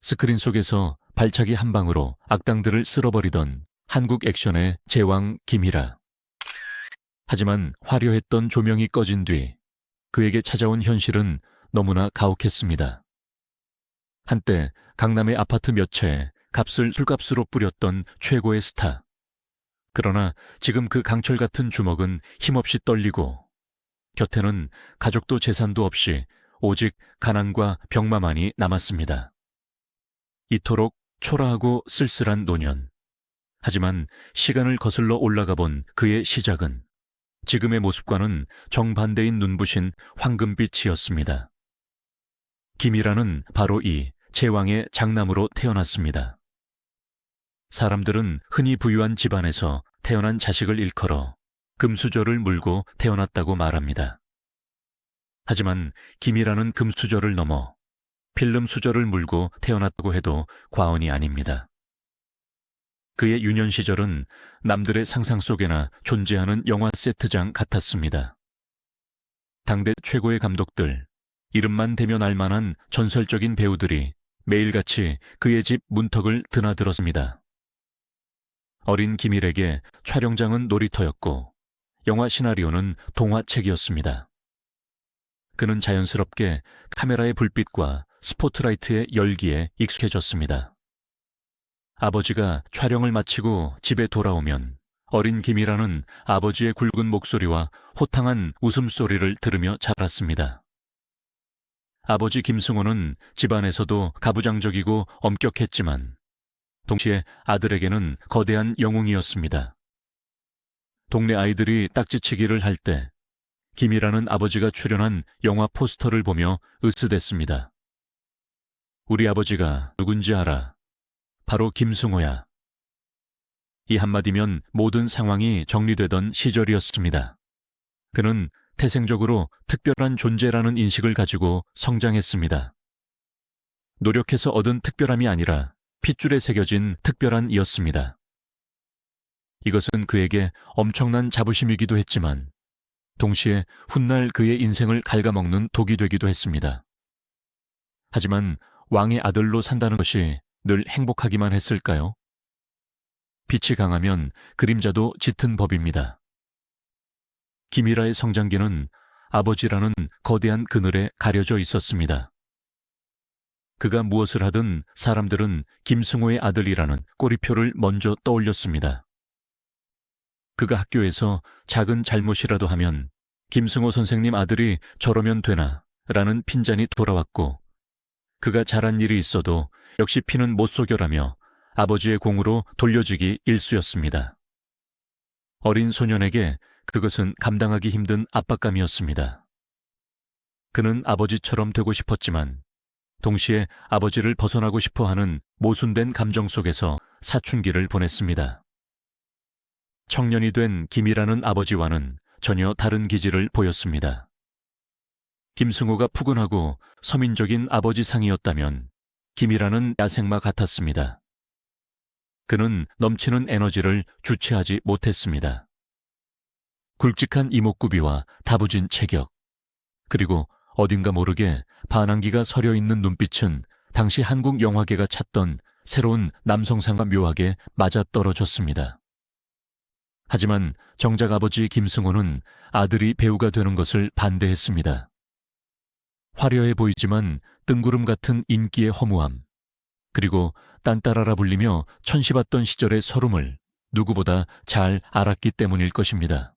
스크린 속에서 발차기 한 방으로 악당들을 쓸어버리던 한국 액션의 제왕 김희라. 하지만 화려했던 조명이 꺼진 뒤 그에게 찾아온 현실은 너무나 가혹했습니다. 한때 강남의 아파트 몇 채에 값을 술값으로 뿌렸던 최고의 스타. 그러나 지금 그 강철 같은 주먹은 힘없이 떨리고 곁에는 가족도 재산도 없이 오직 가난과 병마만이 남았습니다. 이토록 초라하고 쓸쓸한 노년. 하지만 시간을 거슬러 올라가 본 그의 시작은 지금의 모습과는 정반대인 눈부신 황금빛이었습니다. 김희라는 바로 이 제왕의 장남으로 태어났습니다. 사람들은 흔히 부유한 집안에서 태어난 자식을 일컬어 금수저를 물고 태어났다고 말합니다. 하지만 김희라는 금수저를 넘어 필름 수저를 물고 태어났다고 해도 과언이 아닙니다. 그의 유년 시절은 남들의 상상 속에나 존재하는 영화 세트장 같았습니다. 당대 최고의 감독들, 이름만 대면 알만한 전설적인 배우들이 매일같이 그의 집 문턱을 드나들었습니다. 어린 김일에게 촬영장은 놀이터였고 영화 시나리오는 동화책이었습니다. 그는 자연스럽게 카메라의 불빛과 스포트라이트의 열기에 익숙해졌습니다. 아버지가 촬영을 마치고 집에 돌아오면 어린 김희라는 아버지의 굵은 목소리와 호탕한 웃음소리를 들으며 자랐습니다. 아버지 김승호는 집안에서도 가부장적이고 엄격했지만 동시에 아들에게는 거대한 영웅이었습니다. 동네 아이들이 딱지치기를 할 때 김희라는 아버지가 출연한 영화 포스터를 보며 으스댔습니다. 우리 아버지가 누군지 알아? 바로 김승호야. 이 한마디면 모든 상황이 정리되던 시절이었습니다. 그는 태생적으로 특별한 존재라는 인식을 가지고 성장했습니다. 노력해서 얻은 특별함이 아니라 핏줄에 새겨진 특별한 이었습니다. 이것은 그에게 엄청난 자부심이기도 했지만 동시에 훗날 그의 인생을 갉아먹는 독이 되기도 했습니다. 하지만 왕의 아들로 산다는 것이 늘 행복하기만 했을까요? 빛이 강하면 그림자도 짙은 법입니다. 김희라의 성장기는 아버지라는 거대한 그늘에 가려져 있었습니다. 그가 무엇을 하든 사람들은 김승호의 아들이라는 꼬리표를 먼저 떠올렸습니다. 그가 학교에서 작은 잘못이라도 하면 김승호 선생님 아들이 저러면 되나 라는 핀잔이 돌아왔고 그가 잘한 일이 있어도 역시 피는 못 속여라며 아버지의 공으로 돌려주기 일쑤였습니다. 어린 소년에게 그것은 감당하기 힘든 압박감이었습니다. 그는 아버지처럼 되고 싶었지만 동시에 아버지를 벗어나고 싶어하는 모순된 감정 속에서 사춘기를 보냈습니다. 청년이 된 김이라는 아버지와는 전혀 다른 기질을 보였습니다. 김승호가 푸근하고 서민적인 아버지 상이었다면 김이라는 야생마 같았습니다. 그는 넘치는 에너지를 주체하지 못했습니다. 굵직한 이목구비와 다부진 체격, 그리고 어딘가 모르게 반항기가 서려 있는 눈빛은 당시 한국 영화계가 찾던 새로운 남성상과 묘하게 맞아떨어졌습니다. 하지만 정작 아버지 김승호는 아들이 배우가 되는 것을 반대했습니다. 화려해 보이지만 뜬구름 같은 인기의 허무함, 그리고 딴따라라 불리며 천시받던 시절의 서름을 누구보다 잘 알았기 때문일 것입니다.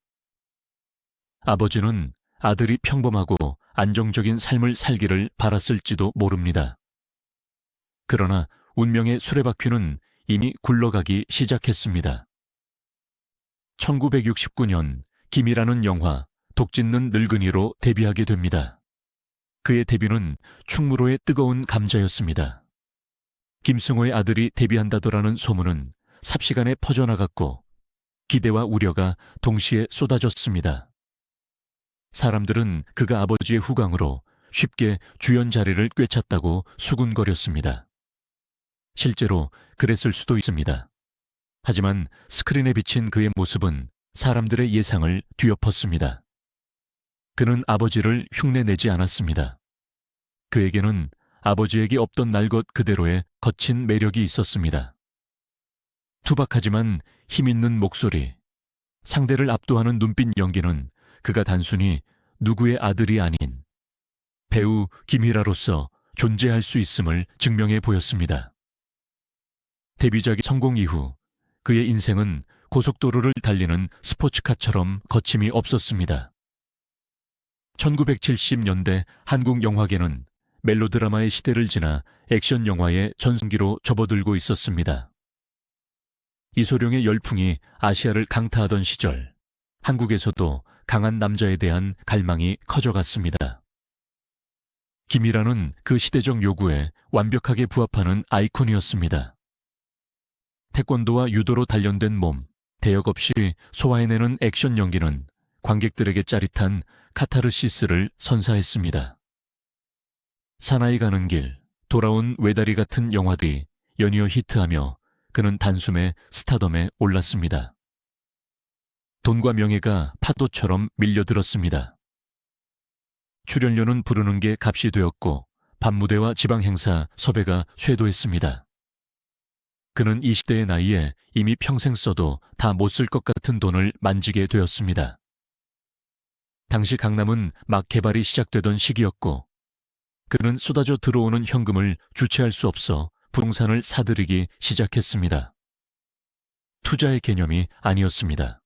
아버지는 아들이 평범하고 안정적인 삶을 살기를 바랐을지도 모릅니다. 그러나 운명의 수레바퀴는 이미 굴러가기 시작했습니다. 1969년 김이라는 영화 독짓는 늙은이로 데뷔하게 됩니다. 그의 데뷔는 충무로의 뜨거운 감자였습니다. 김승호의 아들이 데뷔한다더라는 소문은 삽시간에 퍼져나갔고 기대와 우려가 동시에 쏟아졌습니다. 사람들은 그가 아버지의 후광으로 쉽게 주연 자리를 꿰찼다고 수군거렸습니다. 실제로 그랬을 수도 있습니다. 하지만 스크린에 비친 그의 모습은 사람들의 예상을 뒤엎었습니다. 그는 아버지를 흉내내지 않았습니다. 그에게는 아버지에게 없던 날 것 그대로의 거친 매력이 있었습니다. 투박하지만 힘있는 목소리, 상대를 압도하는 눈빛 연기는 그가 단순히 누구의 아들이 아닌 배우 김희라로서 존재할 수 있음을 증명해 보였습니다. 데뷔작의 성공 이후 그의 인생은 고속도로를 달리는 스포츠카처럼 거침이 없었습니다. 1970년대 한국 영화계는 멜로드라마의 시대를 지나 액션 영화의 전성기로 접어들고 있었습니다. 이소룡의 열풍이 아시아를 강타하던 시절, 한국에서도 강한 남자에 대한 갈망이 커져갔습니다. 김희라는 그 시대적 요구에 완벽하게 부합하는 아이콘이었습니다. 태권도와 유도로 단련된 몸, 대역 없이 소화해내는 액션 연기는 관객들에게 짜릿한 카타르시스를 선사했습니다. 사나이 가는 길, 돌아온 외다리 같은 영화들이 연이어 히트하며 그는 단숨에 스타덤에 올랐습니다. 돈과 명예가 파도처럼 밀려들었습니다. 출연료는 부르는 게 값이 되었고 밤무대와 지방행사 섭외가 쇄도했습니다. 그는 20대의 나이에 이미 평생 써도 다 못 쓸 것 같은 돈을 만지게 되었습니다. 당시 강남은 막 개발이 시작되던 시기였고 그는 쏟아져 들어오는 현금을 주체할 수 없어 부동산을 사들이기 시작했습니다. 투자의 개념이 아니었습니다.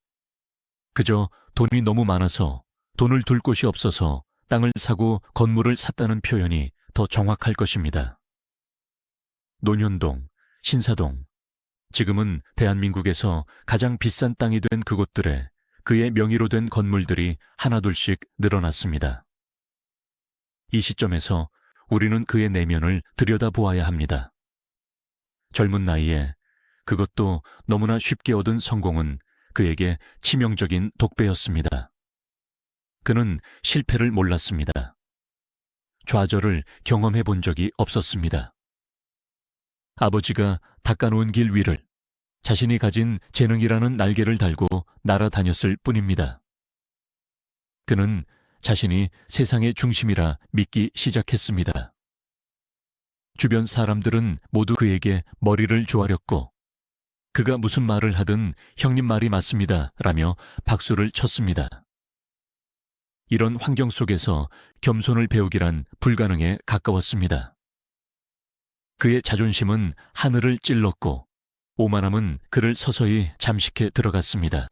그저 돈이 너무 많아서 돈을 둘 곳이 없어서 땅을 사고 건물을 샀다는 표현이 더 정확할 것입니다. 논현동, 신사동, 지금은 대한민국에서 가장 비싼 땅이 된 그곳들에 그의 명의로 된 건물들이 하나둘씩 늘어났습니다. 이 시점에서 우리는 그의 내면을 들여다보아야 합니다. 젊은 나이에 그것도 너무나 쉽게 얻은 성공은 그에게 치명적인 독배였습니다. 그는 실패를 몰랐습니다. 좌절을 경험해 본 적이 없었습니다. 아버지가 닦아놓은 길 위를 자신이 가진 재능이라는 날개를 달고 날아다녔을 뿐입니다. 그는 자신이 세상의 중심이라 믿기 시작했습니다. 주변 사람들은 모두 그에게 머리를 조아렸고 그가 무슨 말을 하든 형님 말이 맞습니다 라며 박수를 쳤습니다. 이런 환경 속에서 겸손을 배우기란 불가능에 가까웠습니다. 그의 자존심은 하늘을 찔렀고 오만함은 그를 서서히 잠식해 들어갔습니다.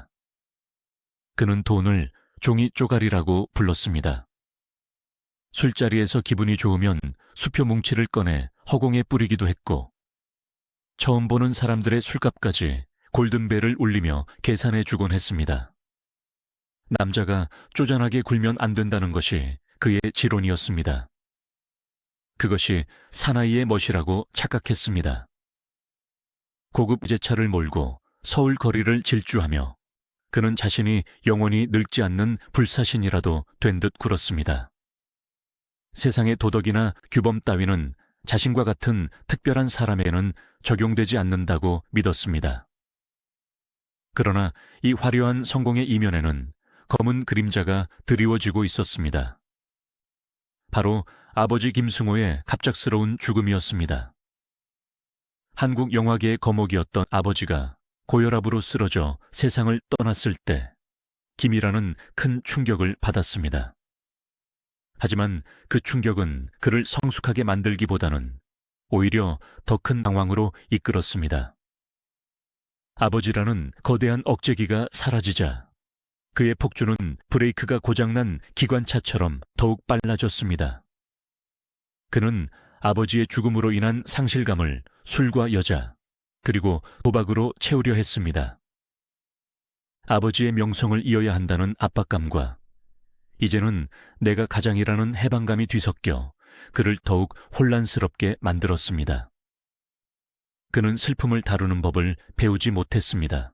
그는 돈을 종이 쪼가리라고 불렀습니다. 술자리에서 기분이 좋으면 수표 뭉치를 꺼내 허공에 뿌리기도 했고 처음 보는 사람들의 술값까지 골든벨을 울리며 계산해 주곤 했습니다. 남자가 쪼잔하게 굴면 안 된다는 것이 그의 지론이었습니다. 그것이 사나이의 멋이라고 착각했습니다. 고급 제차를 몰고 서울 거리를 질주하며 그는 자신이 영원히 늙지 않는 불사신이라도 된 듯 굴었습니다. 세상의 도덕이나 규범 따위는 자신과 같은 특별한 사람에게는 적용되지 않는다고 믿었습니다. 그러나 이 화려한 성공의 이면에는 검은 그림자가 드리워지고 있었습니다. 바로 아버지 김승호의 갑작스러운 죽음이었습니다. 한국 영화계의 거목이었던 아버지가 고혈압으로 쓰러져 세상을 떠났을 때 김희라는 큰 충격을 받았습니다. 하지만 그 충격은 그를 성숙하게 만들기보다는 오히려 더 큰 방황으로 이끌었습니다. 아버지라는 거대한 억제기가 사라지자 그의 폭주는 브레이크가 고장난 기관차처럼 더욱 빨라졌습니다. 그는 아버지의 죽음으로 인한 상실감을 술과 여자, 그리고 도박으로 채우려 했습니다. 아버지의 명성을 이어야 한다는 압박감과 이제는 내가 가장이라는 해방감이 뒤섞여 그를 더욱 혼란스럽게 만들었습니다. 그는 슬픔을 다루는 법을 배우지 못했습니다.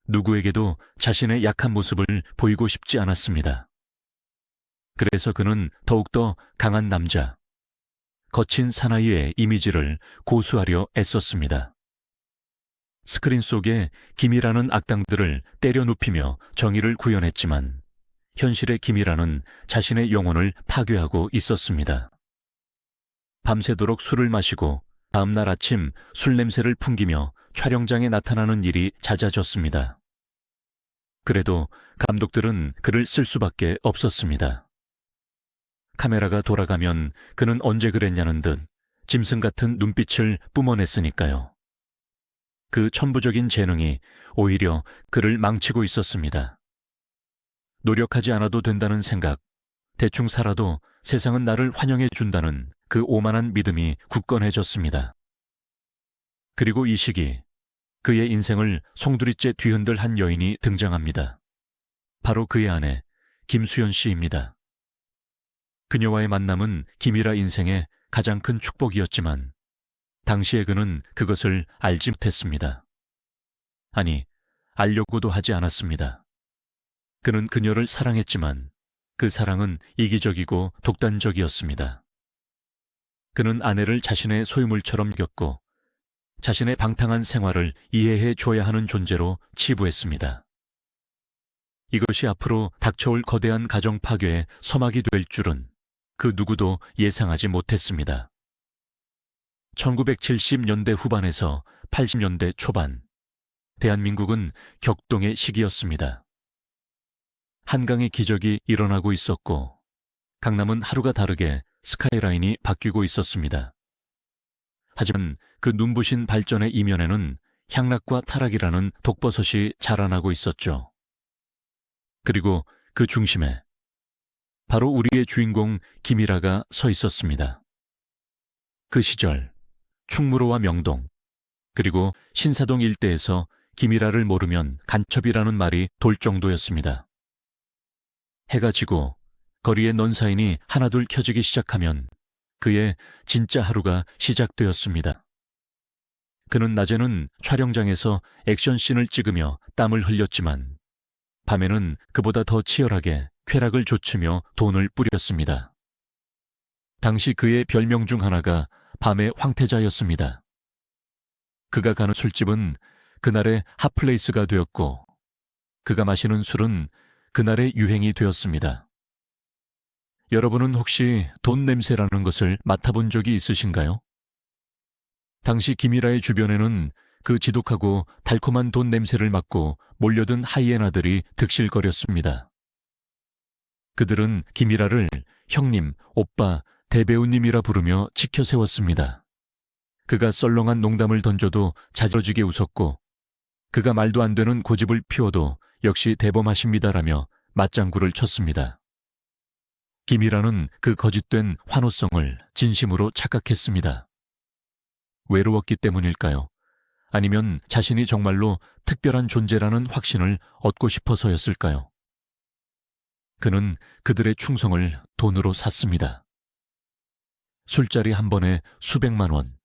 누구에게도 자신의 약한 모습을 보이고 싶지 않았습니다. 그래서 그는 더욱더 강한 남자, 거친 사나이의 이미지를 고수하려 애썼습니다. 스크린 속에 김이라는 악당들을 때려 눕히며 정의를 구현했지만 현실의 김이라는 자신의 영혼을 파괴하고 있었습니다. 밤새도록 술을 마시고 다음날 아침 술 냄새를 풍기며 촬영장에 나타나는 일이 잦아졌습니다. 그래도 감독들은 그를 쓸 수밖에 없었습니다. 카메라가 돌아가면 그는 언제 그랬냐는 듯 짐승 같은 눈빛을 뿜어냈으니까요. 그 천부적인 재능이 오히려 그를 망치고 있었습니다. 노력하지 않아도 된다는 생각, 대충 살아도 세상은 나를 환영해 준다는 그 오만한 믿음이 굳건해졌습니다. 그리고 이 시기 그의 인생을 송두리째 뒤흔들 한 여인이 등장합니다. 바로 그의 아내 김수연 씨입니다. 그녀와의 만남은 김이라 인생의 가장 큰 축복이었지만 당시에 그는 그것을 알지 못했습니다. 아니, 알려고도 하지 않았습니다. 그는 그녀를 사랑했지만 그 사랑은 이기적이고 독단적이었습니다. 그는 아내를 자신의 소유물처럼 여겼고 자신의 방탕한 생활을 이해해 줘야 하는 존재로 치부했습니다. 이것이 앞으로 닥쳐올 거대한 가정 파괴의 서막이 될 줄은 그 누구도 예상하지 못했습니다. 1970년대 후반에서 80년대 초반, 대한민국은 격동의 시기였습니다. 한강의 기적이 일어나고 있었고 강남은 하루가 다르게 스카이라인이 바뀌고 있었습니다. 하지만 그 눈부신 발전의 이면에는 향락과 타락이라는 독버섯이 자라나고 있었죠. 그리고 그 중심에 바로 우리의 주인공 김이라가 서 있었습니다. 그 시절 충무로와 명동 그리고 신사동 일대에서 김이라를 모르면 간첩이라는 말이 돌 정도였습니다. 해가 지고 거리의 넌사인이 하나둘 켜지기 시작하면 그의 진짜 하루가 시작되었습니다. 그는 낮에는 촬영장에서 액션씬을 찍으며 땀을 흘렸지만 밤에는 그보다 더 치열하게 쾌락을 좇으며 돈을 뿌렸습니다. 당시 그의 별명 중 하나가 밤의 황태자였습니다. 그가 가는 술집은 그날의 핫플레이스가 되었고 그가 마시는 술은 그날의 유행이 되었습니다. 여러분은 혹시 돈 냄새라는 것을 맡아본 적이 있으신가요? 당시 김이라의 주변에는 그 지독하고 달콤한 돈 냄새를 맡고 몰려든 하이에나들이 득실거렸습니다. 그들은 김이라를 형님, 오빠, 대배우님이라 부르며 치켜 세웠습니다. 그가 썰렁한 농담을 던져도 자지러지게 웃었고 그가 말도 안 되는 고집을 피워도 역시 대범하십니다라며 맞장구를 쳤습니다. 김이라는 그 거짓된 환호성을 진심으로 착각했습니다. 외로웠기 때문일까요? 아니면 자신이 정말로 특별한 존재라는 확신을 얻고 싶어서였을까요? 그는 그들의 충성을 돈으로 샀습니다. 술자리 한 번에 수백만 원,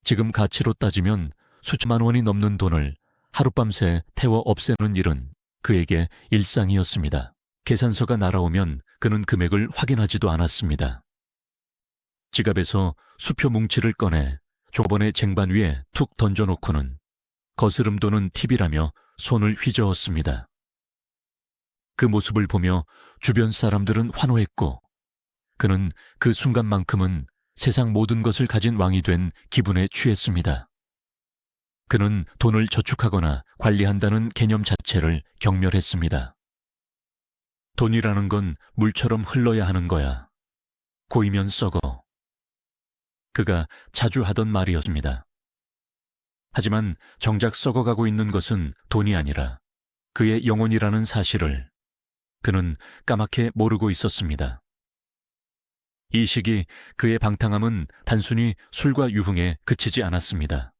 지금 가치로 따지면 수천만 원이 넘는 돈을 하룻밤새 태워 없애는 일은 그에게 일상이었습니다. 계산서가 날아오면 그는 금액을 확인하지도 않았습니다. 지갑에서 수표 뭉치를 꺼내 조번의 쟁반 위에 툭 던져놓고는 거스름 도는 팁이라며 손을 휘저었습니다. 그 모습을 보며 주변 사람들은 환호했고 그는 그 순간만큼은 세상 모든 것을 가진 왕이 된 기분에 취했습니다. 그는 돈을 저축하거나 관리한다는 개념 자체를 경멸했습니다. 돈이라는 건 물처럼 흘러야 하는 거야. 고이면 썩어. 그가 자주 하던 말이었습니다. 하지만 정작 썩어가고 있는 것은 돈이 아니라 그의 영혼이라는 사실을 그는 까맣게 모르고 있었습니다. 이 시기 그의 방탕함은 단순히 술과 유흥에 그치지 않았습니다.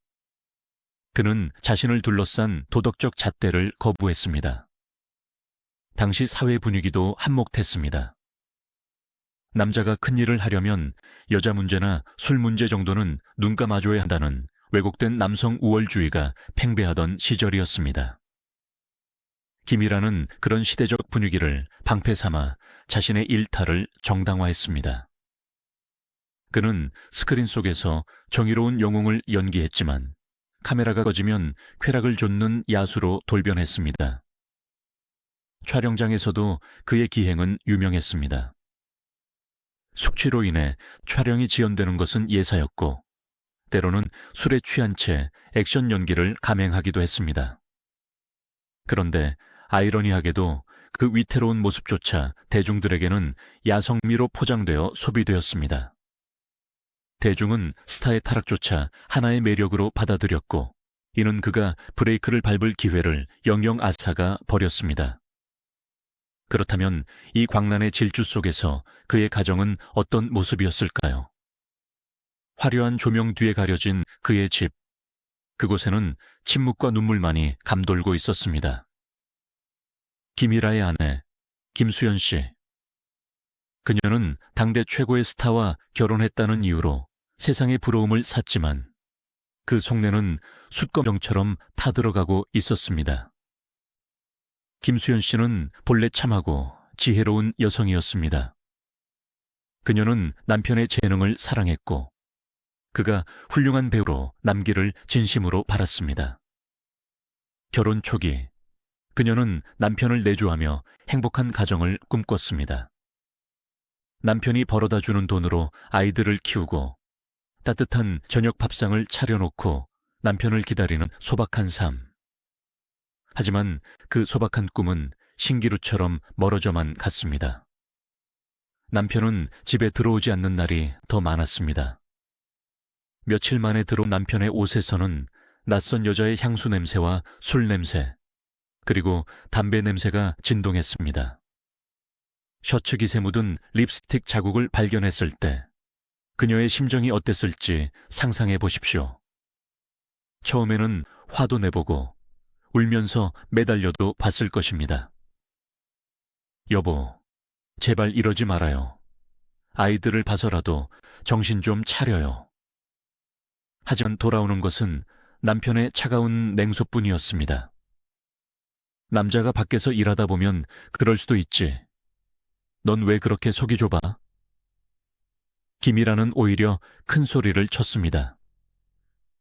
그는 자신을 둘러싼 도덕적 잣대를 거부했습니다. 당시 사회 분위기도 한몫했습니다. 남자가 큰일을 하려면 여자 문제나 술 문제 정도는 눈 감아줘야 한다는 왜곡된 남성 우월주의가 팽배하던 시절이었습니다. 김이라는 그런 시대적 분위기를 방패 삼아 자신의 일탈을 정당화했습니다. 그는 스크린 속에서 정의로운 영웅을 연기했지만 카메라가 꺼지면 쾌락을 좇는 야수로 돌변했습니다. 촬영장에서도 그의 기행은 유명했습니다. 숙취로 인해 촬영이 지연되는 것은 예사였고, 때로는 술에 취한 채 액션 연기를 감행하기도 했습니다. 그런데 아이러니하게도 그 위태로운 모습조차 대중들에게는 야성미로 포장되어 소비되었습니다. 대중은 스타의 타락조차 하나의 매력으로 받아들였고, 이는 그가 브레이크를 밟을 기회를 영영 앗아가 버렸습니다. 그렇다면 이 광란의 질주 속에서 그의 가정은 어떤 모습이었을까요? 화려한 조명 뒤에 가려진 그의 집, 그곳에는 침묵과 눈물만이 감돌고 있었습니다. 김일아의 아내, 김수연 씨. 그녀는 당대 최고의 스타와 결혼했다는 이유로 세상의 부러움을 샀지만 그 속내는 숯검정처럼 타들어가고 있었습니다. 김수연 씨는 본래 참하고 지혜로운 여성이었습니다. 그녀는 남편의 재능을 사랑했고 그가 훌륭한 배우로 남기를 진심으로 바랐습니다. 결혼 초기 그녀는 남편을 내조하며 행복한 가정을 꿈꿨습니다. 남편이 벌어다 주는 돈으로 아이들을 키우고 따뜻한 저녁 밥상을 차려놓고 남편을 기다리는 소박한 삶. 하지만 그 소박한 꿈은 신기루처럼 멀어져만 갔습니다. 남편은 집에 들어오지 않는 날이 더 많았습니다. 며칠 만에 들어온 남편의 옷에서는 낯선 여자의 향수 냄새와 술 냄새, 그리고 담배 냄새가 진동했습니다. 셔츠 깃에 묻은 립스틱 자국을 발견했을 때 그녀의 심정이 어땠을지 상상해 보십시오. 처음에는 화도 내보고 울면서 매달려도 봤을 것입니다. 여보, 제발 이러지 말아요. 아이들을 봐서라도 정신 좀 차려요. 하지만 돌아오는 것은 남편의 차가운 냉소뿐이었습니다. 남자가 밖에서 일하다 보면 그럴 수도 있지. 넌 왜 그렇게 속이 좁아? 김이라는 오히려 큰 소리를 쳤습니다.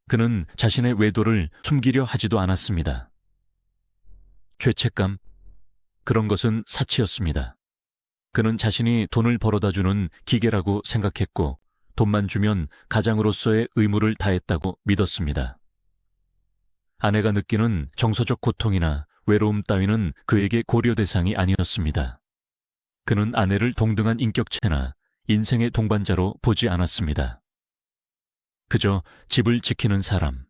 그는 자신의 외도를 숨기려 하지도 않았습니다. 죄책감, 그런 것은 사치였습니다. 그는 자신이 돈을 벌어다주는 기계라고 생각했고 돈만 주면 가장으로서의 의무를 다했다고 믿었습니다. 아내가 느끼는 정서적 고통이나 외로움 따위는 그에게 고려 대상이 아니었습니다. 그는 아내를 동등한 인격체나 인생의 동반자로 보지 않았습니다. 그저 집을 지키는 사람,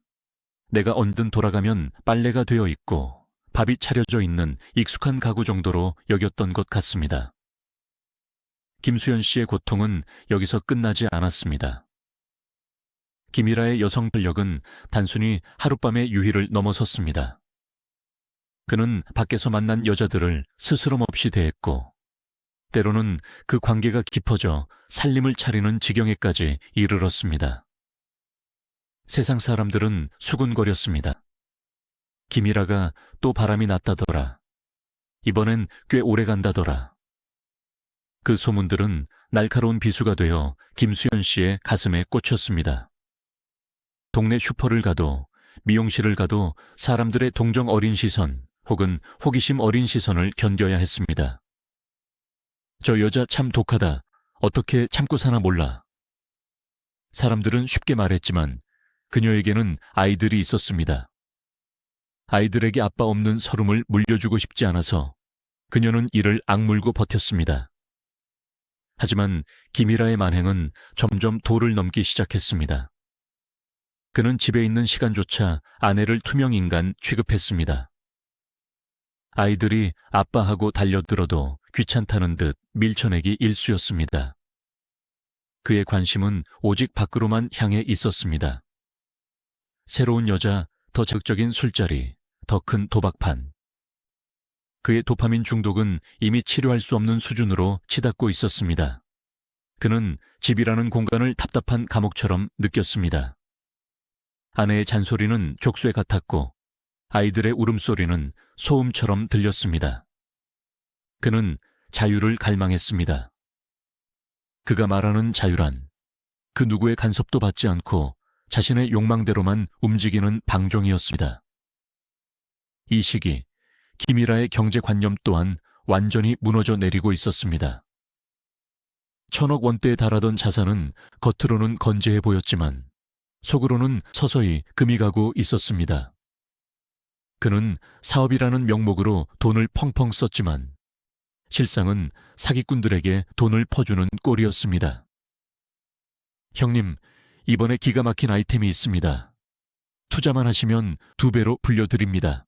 내가 언제든 돌아가면 빨래가 되어 있고 밥이 차려져 있는 익숙한 가구 정도로 여겼던 것 같습니다. 김수연 씨의 고통은 여기서 끝나지 않았습니다. 김일아의 여성 전력은 단순히 하룻밤의 유희를 넘어섰습니다. 그는 밖에서 만난 여자들을 스스럼 없이 대했고 때로는 그 관계가 깊어져 살림을 차리는 지경에까지 이르렀습니다. 세상 사람들은 수군거렸습니다. 김일아가 또 바람이 났다더라. 이번엔 꽤 오래 간다더라. 그 소문들은 날카로운 비수가 되어 김수연 씨의 가슴에 꽂혔습니다. 동네 슈퍼를 가도 미용실을 가도 사람들의 동정 어린 시선 혹은 호기심 어린 시선을 견뎌야 했습니다. 저 여자 참 독하다. 어떻게 참고 사나 몰라. 사람들은 쉽게 말했지만 그녀에게는 아이들이 있었습니다. 아이들에게 아빠 없는 서름을 물려주고 싶지 않아서 그녀는 이를 악물고 버텼습니다. 하지만 김일아의 만행은 점점 도를 넘기 시작했습니다. 그는 집에 있는 시간조차 아내를 투명인간 취급했습니다. 아이들이 아빠하고 달려들어도 귀찮다는 듯 밀쳐내기 일쑤였습니다. 그의 관심은 오직 밖으로만 향해 있었습니다. 새로운 여자, 더 자극적인 술자리, 더 큰 도박판. 그의 도파민 중독은 이미 치료할 수 없는 수준으로 치닫고 있었습니다. 그는 집이라는 공간을 답답한 감옥처럼 느꼈습니다. 아내의 잔소리는 족쇄 같았고 아이들의 울음소리는 소음처럼 들렸습니다. 그는 자유를 갈망했습니다. 그가 말하는 자유란 그 누구의 간섭도 받지 않고 자신의 욕망대로만 움직이는 방종이었습니다. 이 시기 김일아의 경제관념 또한 완전히 무너져 내리고 있었습니다. 천억 원대에 달하던 자산은 겉으로는 건재해 보였지만 속으로는 서서히 금이 가고 있었습니다. 그는 사업이라는 명목으로 돈을 펑펑 썼지만 실상은 사기꾼들에게 돈을 퍼주는 꼴이었습니다. 형님, 이번에 기가 막힌 아이템이 있습니다. 투자만 하시면 2배로 불려드립니다.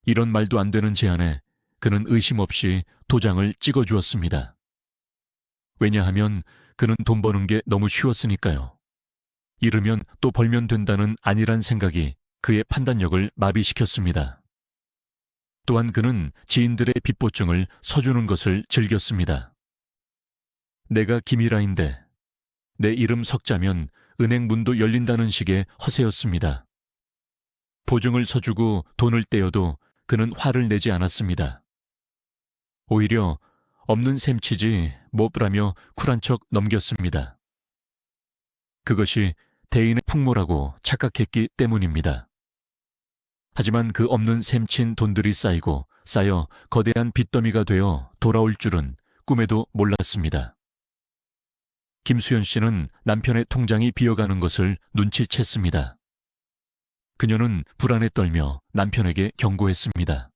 이런 말도 안 되는 제안에 그는 의심 없이 도장을 찍어주었습니다. 왜냐하면 그는 돈 버는 게 너무 쉬웠으니까요. 이르면 또 벌면 된다는 안일한 생각이 그의 판단력을 마비시켰습니다. 또한 그는 지인들의 빚보증을 서주는 것을 즐겼습니다. 내가 김일아인데 내 이름 석자면 은행 문도 열린다는 식의 허세였습니다. 보증을 서주고 돈을 떼어도 그는 화를 내지 않았습니다. 오히려 없는 셈치지 뭐라며 쿨한 척 넘겼습니다. 그것이 대인의 풍모라고 착각했기 때문입니다. 하지만 그 없는 셈친 돈들이 쌓여 거대한 빚더미가 되어 돌아올 줄은 꿈에도 몰랐습니다. 김수연 씨는 남편의 통장이 비어가는 것을 눈치챘습니다. 그녀는 불안에 떨며 남편에게 경고했습니다.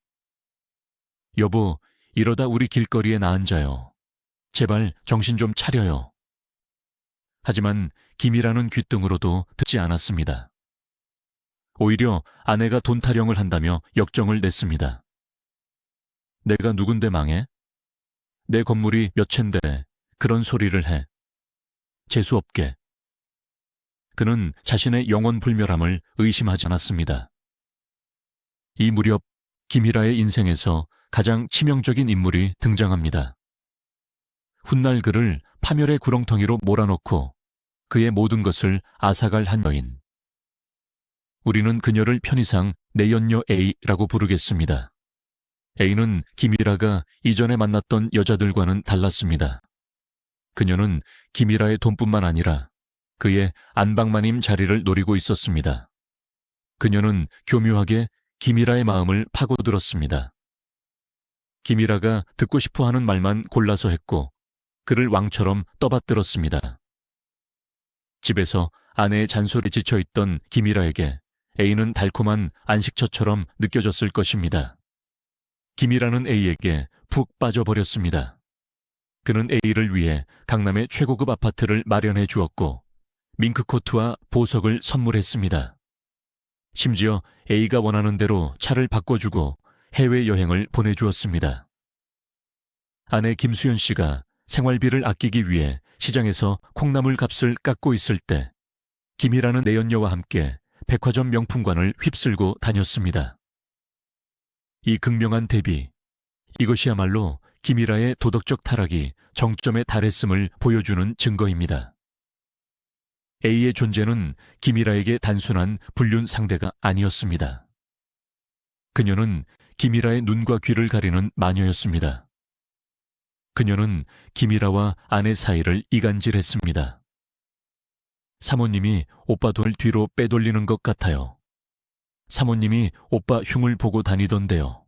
여보, 이러다 우리 길거리에 나 앉아요. 제발 정신 좀 차려요. 하지만 김이라는 귓등으로도 듣지 않았습니다. 오히려 아내가 돈 타령을 한다며 역정을 냈습니다. 내가 누군데 망해? 내 건물이 몇 채인데 그런 소리를 해. 재수없게. 그는 자신의 영원불멸함을 의심하지 않았습니다. 이 무렵 김일아의 인생에서 가장 치명적인 인물이 등장합니다. 훗날 그를 파멸의 구렁텅이로 몰아넣고 그의 모든 것을 앗아갈 여인. 우리는 그녀를 편의상 내연녀 A라고 부르겠습니다. A는 김일아가 이전에 만났던 여자들과는 달랐습니다. 그녀는 김일아의 돈뿐만 아니라 그의 안방마님 자리를 노리고 있었습니다. 그녀는 교묘하게 김일아의 마음을 파고들었습니다. 김일아가 듣고 싶어 하는 말만 골라서 했고 그를 왕처럼 떠받들었습니다. 집에서 아내의 잔소리 지쳐있던 김일아에게 A는 달콤한 안식처처럼 느껴졌을 것입니다. 김일아는 A에게 푹 빠져버렸습니다. 그는 A를 위해 강남의 최고급 아파트를 마련해 주었고 밍크코트와 보석을 선물했습니다. 심지어 A가 원하는 대로 차를 바꿔주고 해외여행을 보내주었습니다. 아내 김수연 씨가 생활비를 아끼기 위해 시장에서 콩나물 값을 깎고 있을 때 김이라는 내연녀와 함께 백화점 명품관을 휩쓸고 다녔습니다. 이 극명한 대비, 이것이야말로 김일아의 도덕적 타락이 정점에 달했음을 보여주는 증거입니다. A의 존재는 김일아에게 단순한 불륜 상대가 아니었습니다. 그녀는 김일아의 눈과 귀를 가리는 마녀였습니다. 그녀는 김일아와 아내 사이를 이간질했습니다. 사모님이 오빠 돈을 뒤로 빼돌리는 것 같아요. 사모님이 오빠 흉을 보고 다니던데요.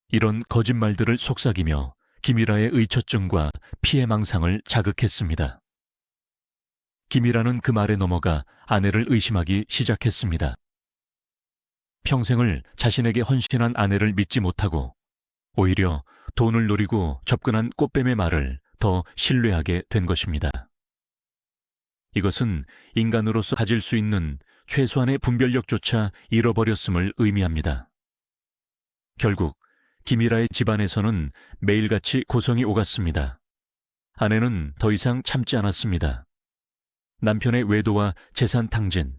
이런 거짓말들을 속삭이며 김일아의 의처증과 피해망상을 자극했습니다. 김일아는 그 말에 넘어가 아내를 의심하기 시작했습니다. 평생을 자신에게 헌신한 아내를 믿지 못하고 오히려 돈을 노리고 접근한 꽃뱀의 말을 더 신뢰하게 된 것입니다. 이것은 인간으로서 가질 수 있는 최소한의 분별력조차 잃어버렸음을 의미합니다. 결국 김일아의 집안에서는 매일같이 고성이 오갔습니다. 아내는 더 이상 참지 않았습니다. 남편의 외도와 재산 탕진,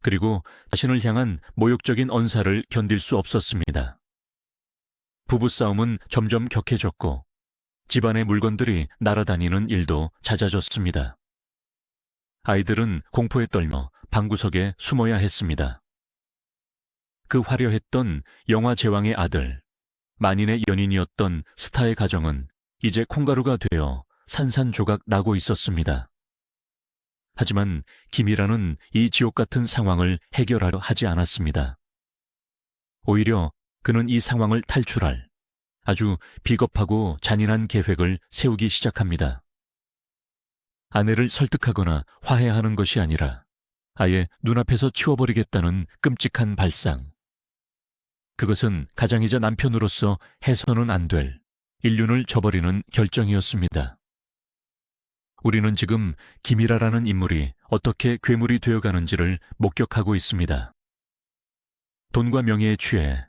그리고 자신을 향한 모욕적인 언사를 견딜 수 없었습니다. 부부싸움은 점점 격해졌고 집안의 물건들이 날아다니는 일도 잦아졌습니다. 아이들은 공포에 떨며 방구석에 숨어야 했습니다. 그 화려했던 영화 제왕의 아들, 만인의 연인이었던 스타의 가정은 이제 콩가루가 되어 산산조각 나고 있었습니다. 하지만 김일아는 이 지옥 같은 상황을 해결하려 하지 않았습니다. 오히려 그는 이 상황을 탈출할, 아주 비겁하고 잔인한 계획을 세우기 시작합니다. 아내를 설득하거나 화해하는 것이 아니라 아예 눈앞에서 치워버리겠다는 끔찍한 발상. 그것은 가장이자 남편으로서 해서는 안 될 인륜을 저버리는 결정이었습니다. 우리는 지금 김이라라는 인물이 어떻게 괴물이 되어가는지를 목격하고 있습니다. 돈과 명예에 취해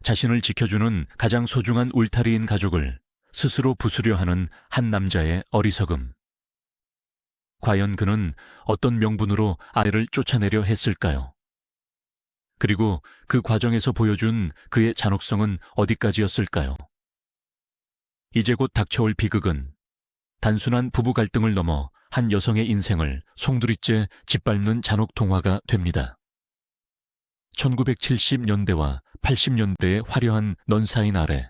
자신을 지켜주는 가장 소중한 울타리인 가족을 스스로 부수려 하는 한 남자의 어리석음. 과연 그는 어떤 명분으로 아내를 쫓아내려 했을까요? 그리고 그 과정에서 보여준 그의 잔혹성은 어디까지였을까요? 이제 곧 닥쳐올 비극은 단순한 부부 갈등을 넘어 한 여성의 인생을 송두리째 짓밟는 잔혹 동화가 됩니다. 1970년대와 80년대의 화려한 넌사인 아래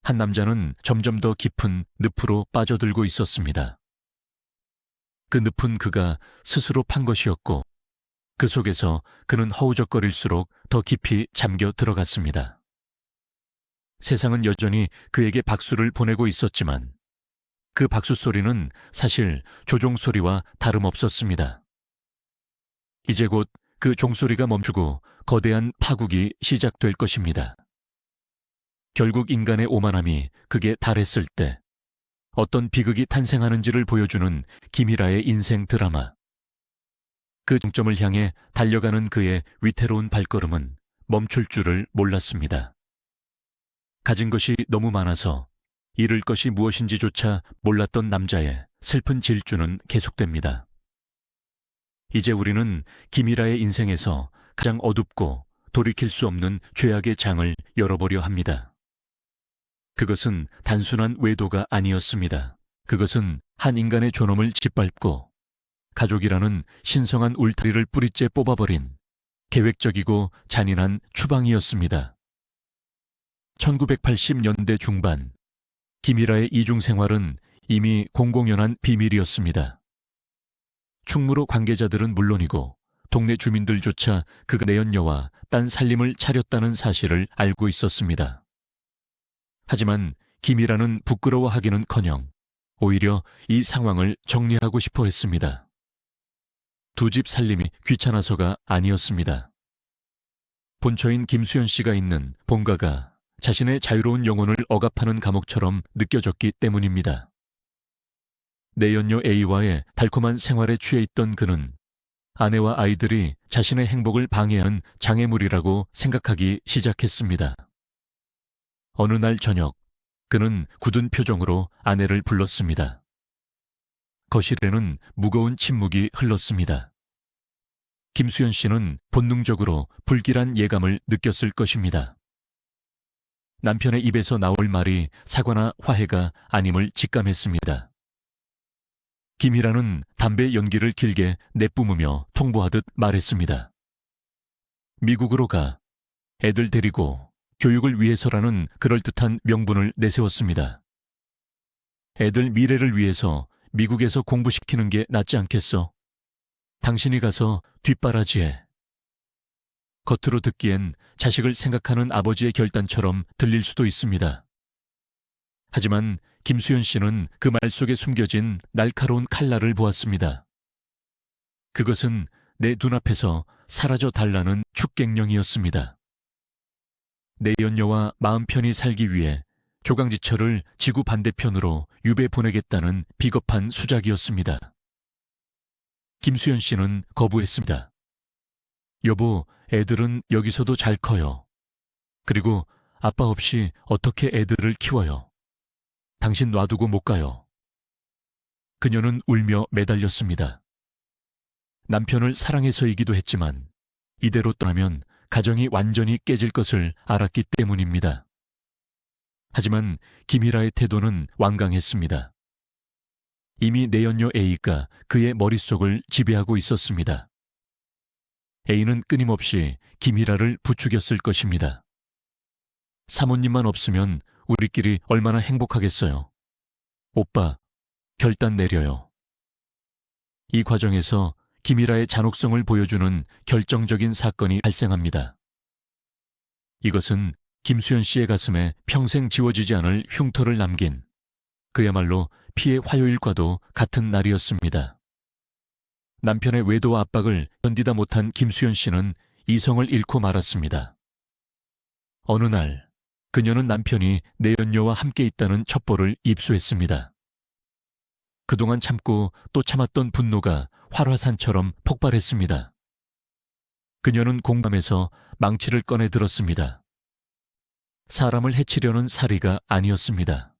한 남자는 점점 더 깊은 늪으로 빠져들고 있었습니다. 그 늪은 그가 스스로 판 것이었고 그 속에서 그는 허우적거릴수록 더 깊이 잠겨 들어갔습니다. 세상은 여전히 그에게 박수를 보내고 있었지만 그 박수 소리는 사실 조종 소리와 다름없었습니다. 이제 곧 그 종소리가 멈추고 거대한 파국이 시작될 것입니다. 결국 인간의 오만함이 극에 달했을 때 어떤 비극이 탄생하는지를 보여주는 김이라의 인생 드라마. 그 정점을 향해 달려가는 그의 위태로운 발걸음은 멈출 줄을 몰랐습니다. 가진 것이 너무 많아서 잃을 것이 무엇인지조차 몰랐던 남자의 슬픈 질주는 계속됩니다. 이제 우리는 김이라의 인생에서 가장 어둡고 돌이킬 수 없는 죄악의 장을 열어보려 합니다. 그것은 단순한 외도가 아니었습니다. 그것은 한 인간의 존엄을 짓밟고 가족이라는 신성한 울타리를 뿌리째 뽑아버린 계획적이고 잔인한 추방이었습니다. 1980년대 중반, 김이라의 이중 생활은 이미 공공연한 비밀이었습니다. 충무로 관계자들은 물론이고 동네 주민들조차 그가 내연녀와 딴 살림을 차렸다는 사실을 알고 있었습니다. 하지만 김이라는 부끄러워하기는커녕 오히려 이 상황을 정리하고 싶어 했습니다. 두 집 살림이 귀찮아서가 아니었습니다. 본처인 김수현 씨가 있는 본가가 자신의 자유로운 영혼을 억압하는 감옥처럼 느껴졌기 때문입니다. 내연녀 A와의 달콤한 생활에 취해 있던 그는 아내와 아이들이 자신의 행복을 방해한 장애물이라고 생각하기 시작했습니다. 어느 날 저녁, 그는 굳은 표정으로 아내를 불렀습니다. 거실에는 무거운 침묵이 흘렀습니다. 김수현 씨는 본능적으로 불길한 예감을 느꼈을 것입니다. 남편의 입에서 나올 말이 사과나 화해가 아님을 직감했습니다. 김이라는 담배 연기를 길게 내뿜으며 통보하듯 말했습니다. 미국으로 가. 애들 데리고 교육을 위해서라는 그럴듯한 명분을 내세웠습니다. 애들 미래를 위해서 미국에서 공부시키는 게 낫지 않겠어? 당신이 가서 뒷바라지해. 겉으로 듣기엔 자식을 생각하는 아버지의 결단처럼 들릴 수도 있습니다. 하지만 김수현 씨는 그 말 속에 숨겨진 날카로운 칼날을 보았습니다. 그것은 내 눈앞에서 사라져 달라는 축객령이었습니다. 내 연녀와 마음 편히 살기 위해 조강지철을 지구 반대편으로 유배 보내겠다는 비겁한 수작이었습니다. 김수현 씨는 거부했습니다. 여보, 애들은 여기서도 잘 커요. 그리고 아빠 없이 어떻게 애들을 키워요? 당신 놔두고 못 가요. 그녀는 울며 매달렸습니다. 남편을 사랑해서이기도 했지만 이대로 떠나면 가정이 완전히 깨질 것을 알았기 때문입니다. 하지만 김이라의 태도는 완강했습니다. 이미 내연녀 A가 그의 머릿속을 지배하고 있었습니다. A는 끊임없이 김이라를 부추겼을 것입니다. 사모님만 없으면 우리끼리 얼마나 행복하겠어요. 오빠, 결단 내려요. 이 과정에서 김이라의 잔혹성을 보여주는 결정적인 사건이 발생합니다. 이것은 김수현 씨의 가슴에 평생 지워지지 않을 흉터를 남긴 그야말로 피해 화요일과도 같은 날이었습니다. 남편의 외도와 압박을 견디다 못한 김수현 씨는 이성을 잃고 말았습니다. 어느 날 그녀는 남편이 내연녀와 함께 있다는 첩보를 입수했습니다. 그동안 참고 또 참았던 분노가 활화산처럼 폭발했습니다. 그녀는 공감해서 망치를 꺼내 들었습니다. 사람을 해치려는 살이가 아니었습니다.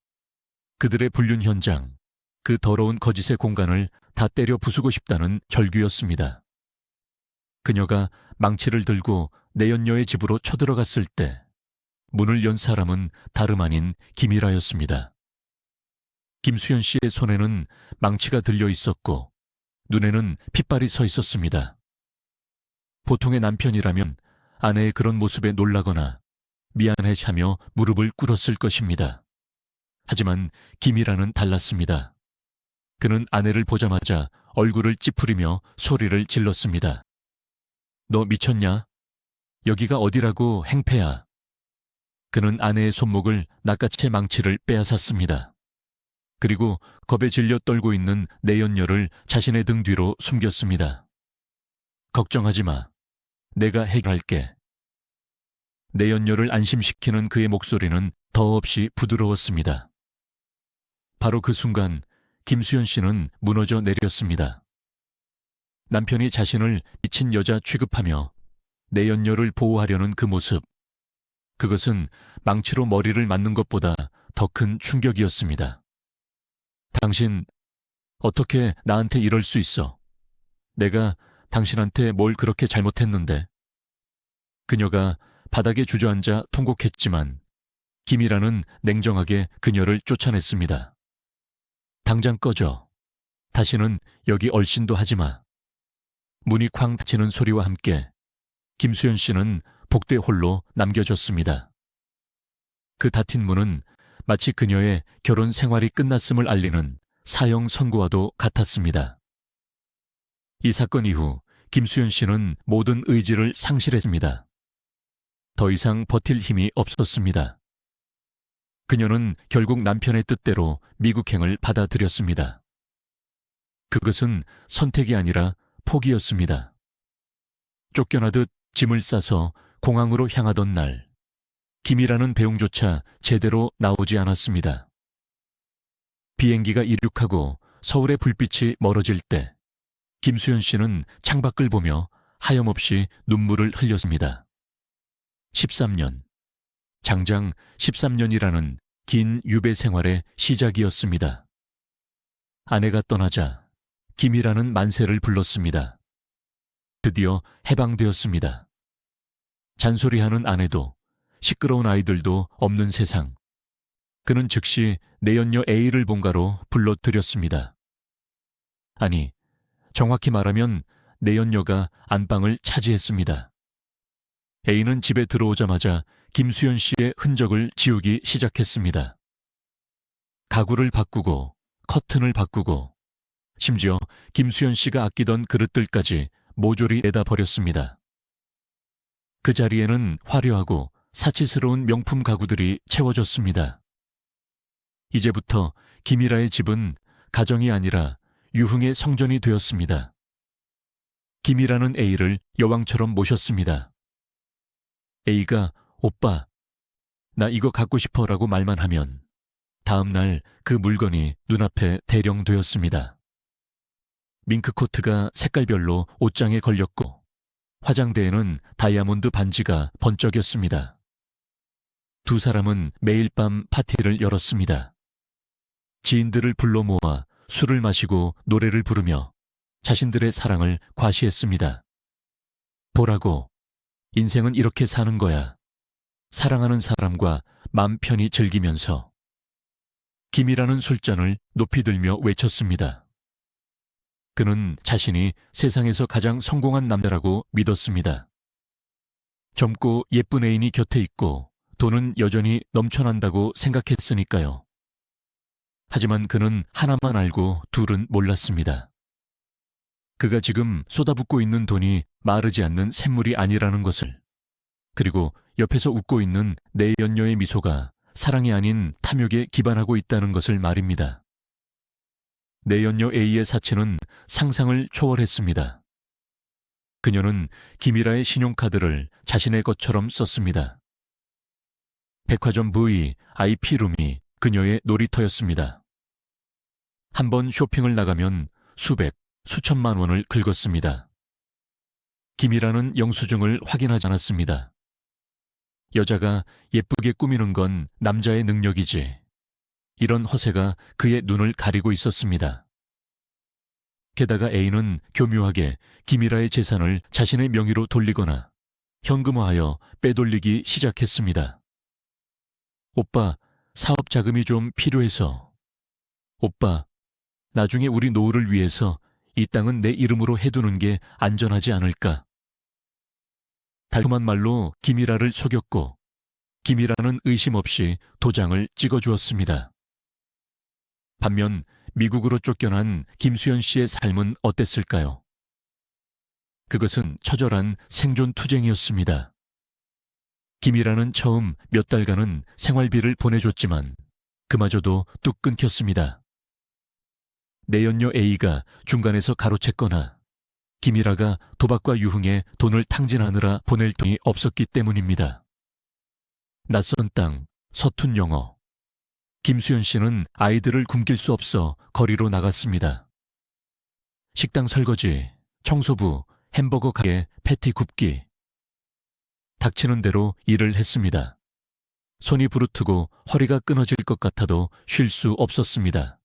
그들의 불륜 현장, 그 더러운 거짓의 공간을 다 때려 부수고 싶다는 절규였습니다. 그녀가 망치를 들고 내연녀의 집으로 쳐들어갔을 때 문을 연 사람은 다름 아닌 김일아였습니다. 김수현 씨의 손에는 망치가 들려 있었고 눈에는 핏발이 서 있었습니다. 보통의 남편이라면 아내의 그런 모습에 놀라거나 미안해하며 무릎을 꿇었을 것입니다. 하지만 김일아는 달랐습니다. 그는 아내를 보자마자 얼굴을 찌푸리며 소리를 질렀습니다. 너 미쳤냐? 여기가 어디라고 행패야. 그는 아내의 손목을 낚아채 망치를 빼앗았습니다. 그리고 겁에 질려 떨고 있는 내연녀를 자신의 등 뒤로 숨겼습니다. 걱정하지 마. 내가 해결할게. 내연녀를 안심시키는 그의 목소리는 더없이 부드러웠습니다. 바로 그 순간 김수현 씨는 무너져 내렸습니다. 남편이 자신을 미친 여자 취급하며 내연녀를 보호하려는 그 모습, 그것은 망치로 머리를 맞는 것보다 더 큰 충격이었습니다. 당신, 어떻게 나한테 이럴 수 있어? 내가 당신한테 뭘 그렇게 잘못했는데? 그녀가 바닥에 주저앉아 통곡했지만 김일아는 냉정하게 그녀를 쫓아냈습니다. 당장 꺼져. 다시는 여기 얼씬도 하지 마. 문이 쾅 닫히는 소리와 함께 김수현 씨는 복도에 홀로 남겨졌습니다. 그 닫힌 문은 마치 그녀의 결혼 생활이 끝났음을 알리는 사형 선고와도 같았습니다. 이 사건 이후 김수현 씨는 모든 의지를 상실했습니다. 더 이상 버틸 힘이 없었습니다. 그녀는 결국 남편의 뜻대로 미국행을 받아들였습니다. 그것은 선택이 아니라 포기였습니다. 쫓겨나듯 짐을 싸서 공항으로 향하던 날, 김이라는 배웅조차 제대로 나오지 않았습니다. 비행기가 이륙하고 서울의 불빛이 멀어질 때 김수현 씨는 창밖을 보며 하염없이 눈물을 흘렸습니다. 13년, 장장 13년이라는 긴 유배 생활의 시작이었습니다. 아내가 떠나자 김이라는 만세를 불렀습니다. 드디어 해방되었습니다. 잔소리하는 아내도 시끄러운 아이들도 없는 세상. 그는 즉시 내연녀 A를 본가로 불러들였습니다. 아니, 정확히 말하면 내연녀가 안방을 차지했습니다. A는 집에 들어오자마자 김수현 씨의 흔적을 지우기 시작했습니다. 가구를 바꾸고 커튼을 바꾸고 심지어 김수현 씨가 아끼던 그릇들까지 모조리 내다 버렸습니다. 그 자리에는 화려하고 사치스러운 명품 가구들이 채워졌습니다. 이제부터 김일아의 집은 가정이 아니라 유흥의 성전이 되었습니다. 김일아는 A를 여왕처럼 모셨습니다. A가 오빠, 나 이거 갖고 싶어라고 말만 하면 다음 날 그 물건이 눈앞에 대령되었습니다. 밍크코트가 색깔별로 옷장에 걸렸고 화장대에는 다이아몬드 반지가 번쩍였습니다. 두 사람은 매일 밤 파티를 열었습니다. 지인들을 불러 모아 술을 마시고 노래를 부르며 자신들의 사랑을 과시했습니다. 보라고, 인생은 이렇게 사는 거야. 사랑하는 사람과 맘 편히 즐기면서. 김이라는 술잔을 높이 들며 외쳤습니다. 그는 자신이 세상에서 가장 성공한 남자라고 믿었습니다. 젊고 예쁜 애인이 곁에 있고 돈은 여전히 넘쳐난다고 생각했으니까요. 하지만 그는 하나만 알고 둘은 몰랐습니다. 그가 지금 쏟아붓고 있는 돈이 마르지 않는 샘물이 아니라는 것을, 그리고 옆에서 웃고 있는 내연녀의 미소가 사랑이 아닌 탐욕에 기반하고 있다는 것을 말입니다. 내연녀 A의 사치는 상상을 초월했습니다. 그녀는 김이라의 신용카드를 자신의 것처럼 썼습니다. 백화점 V, IP룸이 그녀의 놀이터였습니다. 한 번 쇼핑을 나가면 수백, 수천만 원을 긁었습니다. 김이라는 영수증을 확인하지 않았습니다. 여자가 예쁘게 꾸미는 건 남자의 능력이지. 이런 허세가 그의 눈을 가리고 있었습니다. 게다가 A는 교묘하게 김이라의 재산을 자신의 명의로 돌리거나 현금화하여 빼돌리기 시작했습니다. 오빠, 사업 자금이 좀 필요해서. 오빠, 나중에 우리 노후를 위해서 이 땅은 내 이름으로 해두는 게 안전하지 않을까. 달콤한 말로 김이라를 속였고 김이라는 의심 없이 도장을 찍어주었습니다. 반면 미국으로 쫓겨난 김수현 씨의 삶은 어땠을까요? 그것은 처절한 생존 투쟁이었습니다. 김이라는 처음 몇 달간은 생활비를 보내줬지만 그마저도 뚝 끊겼습니다. 내연녀 A가 중간에서 가로챘거나 김이라가 도박과 유흥에 돈을 탕진하느라 보낼 돈이 없었기 때문입니다. 낯선 땅, 서툰 영어. 김수현 씨는 아이들을 굶길 수 없어 거리로 나갔습니다. 식당 설거지, 청소부, 햄버거 가게, 패티 굽기. 닥치는 대로 일을 했습니다. 손이 부르트고 허리가 끊어질 것 같아도 쉴 수 없었습니다.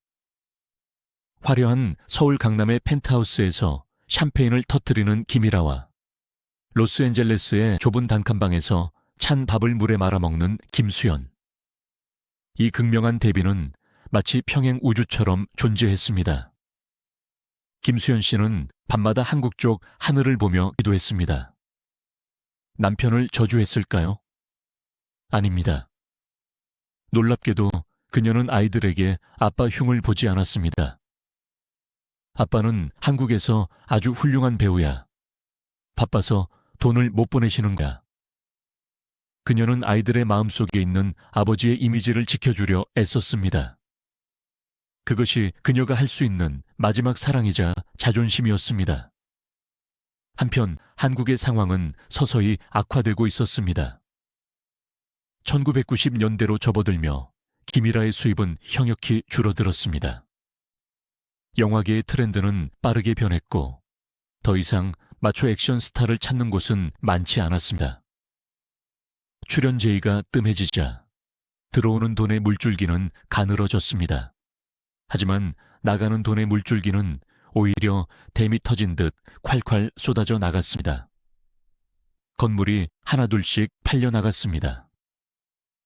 화려한 서울 강남의 펜트하우스에서 샴페인을 터뜨리는 김이라와 로스앤젤레스의 좁은 단칸방에서 찬 밥을 물에 말아먹는 김수현. 이 극명한 대비는 마치 평행 우주처럼 존재했습니다. 김수현 씨는 밤마다 한국 쪽 하늘을 보며 기도했습니다. 남편을 저주했을까요? 아닙니다. 놀랍게도 그녀는 아이들에게 아빠 흉을 보지 않았습니다. 아빠는 한국에서 아주 훌륭한 배우야. 바빠서 돈을 못 보내시는 거야. 그녀는 아이들의 마음속에 있는 아버지의 이미지를 지켜주려 애썼습니다. 그것이 그녀가 할 수 있는 마지막 사랑이자 자존심이었습니다. 한편 한국의 상황은 서서히 악화되고 있었습니다. 1990년대로 접어들며 김이라의 수입은 형역히 줄어들었습니다. 영화계의 트렌드는 빠르게 변했고 더 이상 마초 액션 스타를 찾는 곳은 많지 않았습니다. 출연 제의가 뜸해지자 들어오는 돈의 물줄기는 가늘어졌습니다. 하지만 나가는 돈의 물줄기는 오히려 댐이 터진 듯 콸콸 쏟아져 나갔습니다. 건물이 하나둘씩 팔려나갔습니다.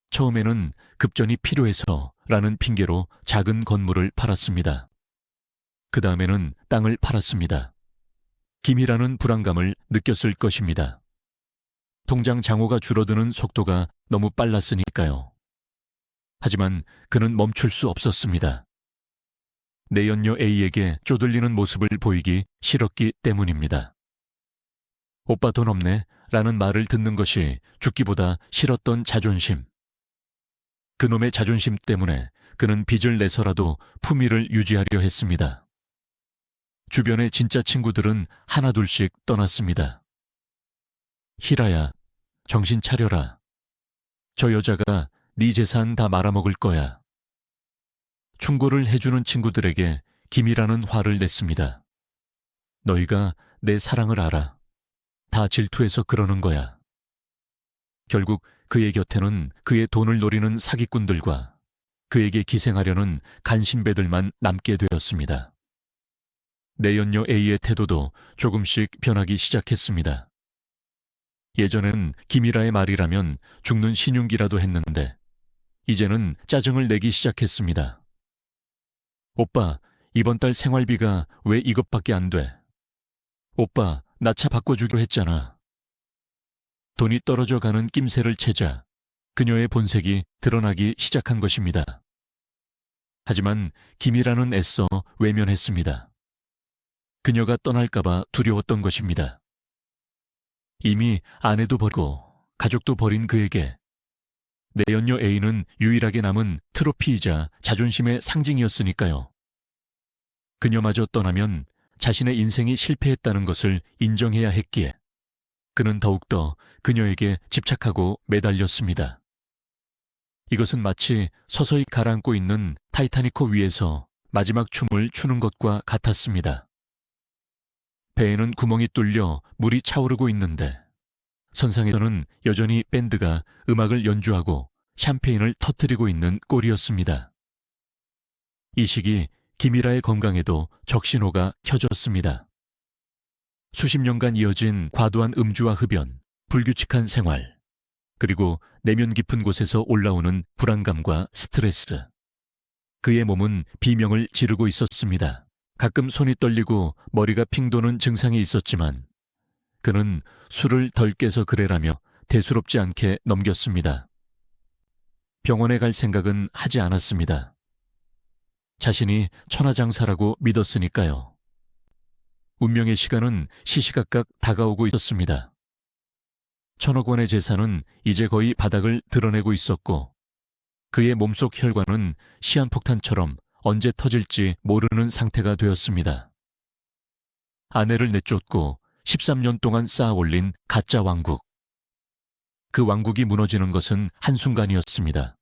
처음에는 급전이 필요해서라는 핑계로 작은 건물을 팔았습니다. 그 다음에는 땅을 팔았습니다. 김이라는 불안감을 느꼈을 것입니다. 통장 잔고가 줄어드는 속도가 너무 빨랐으니까요. 하지만 그는 멈출 수 없었습니다. 내연녀 A에게 쪼들리는 모습을 보이기 싫었기 때문입니다. 오빠 돈 없네 라는 말을 듣는 것이 죽기보다 싫었던 자존심. 그놈의 자존심 때문에 그는 빚을 내서라도 품위를 유지하려 했습니다. 주변의 진짜 친구들은 하나둘씩 떠났습니다. 희라야, 정신 차려라. 저 여자가 네 재산 다 말아먹을 거야. 충고를 해주는 친구들에게 김이라는 화를 냈습니다. 너희가 내 사랑을 알아. 다 질투해서 그러는 거야. 결국 그의 곁에는 그의 돈을 노리는 사기꾼들과 그에게 기생하려는 간신배들만 남게 되었습니다. 내연녀 A의 태도도 조금씩 변하기 시작했습니다. 예전에는 김이라의 말이라면 죽는 신용기라도 했는데 이제는 짜증을 내기 시작했습니다. 오빠, 이번 달 생활비가 왜 이것밖에 안 돼? 오빠, 나 차 바꿔주기로 했잖아. 돈이 떨어져 가는 낌새를 채자 그녀의 본색이 드러나기 시작한 것입니다. 하지만 김이라는 애써 외면했습니다. 그녀가 떠날까봐 두려웠던 것입니다. 이미 아내도 버리고 가족도 버린 그에게 내연녀 A는 유일하게 남은 트로피이자 자존심의 상징이었으니까요. 그녀마저 떠나면 자신의 인생이 실패했다는 것을 인정해야 했기에 그는 더욱더 그녀에게 집착하고 매달렸습니다. 이것은 마치 서서히 가라앉고 있는 타이타닉호 위에서 마지막 춤을 추는 것과 같았습니다. 배에는 구멍이 뚫려 물이 차오르고 있는데 선상에서는 여전히 밴드가 음악을 연주하고 샴페인을 터뜨리고 있는 꼴이었습니다. 이 시기 김이라의 건강에도 적신호가 켜졌습니다. 수십 년간 이어진 과도한 음주와 흡연, 불규칙한 생활, 그리고 내면 깊은 곳에서 올라오는 불안감과 스트레스. 그의 몸은 비명을 지르고 있었습니다. 가끔 손이 떨리고 머리가 핑 도는 증상이 있었지만 그는 술을 덜 깨서 그래라며 대수롭지 않게 넘겼습니다. 병원에 갈 생각은 하지 않았습니다. 자신이 천하장사라고 믿었으니까요. 운명의 시간은 시시각각 다가오고 있었습니다. 1,000억 원의 재산은 이제 거의 바닥을 드러내고 있었고 그의 몸속 혈관은 시한폭탄처럼 언제 터질지 모르는 상태가 되었습니다. 아내를 내쫓고 13년 동안 쌓아 올린 가짜 왕국. 그 왕국이 무너지는 것은 한순간이었습니다.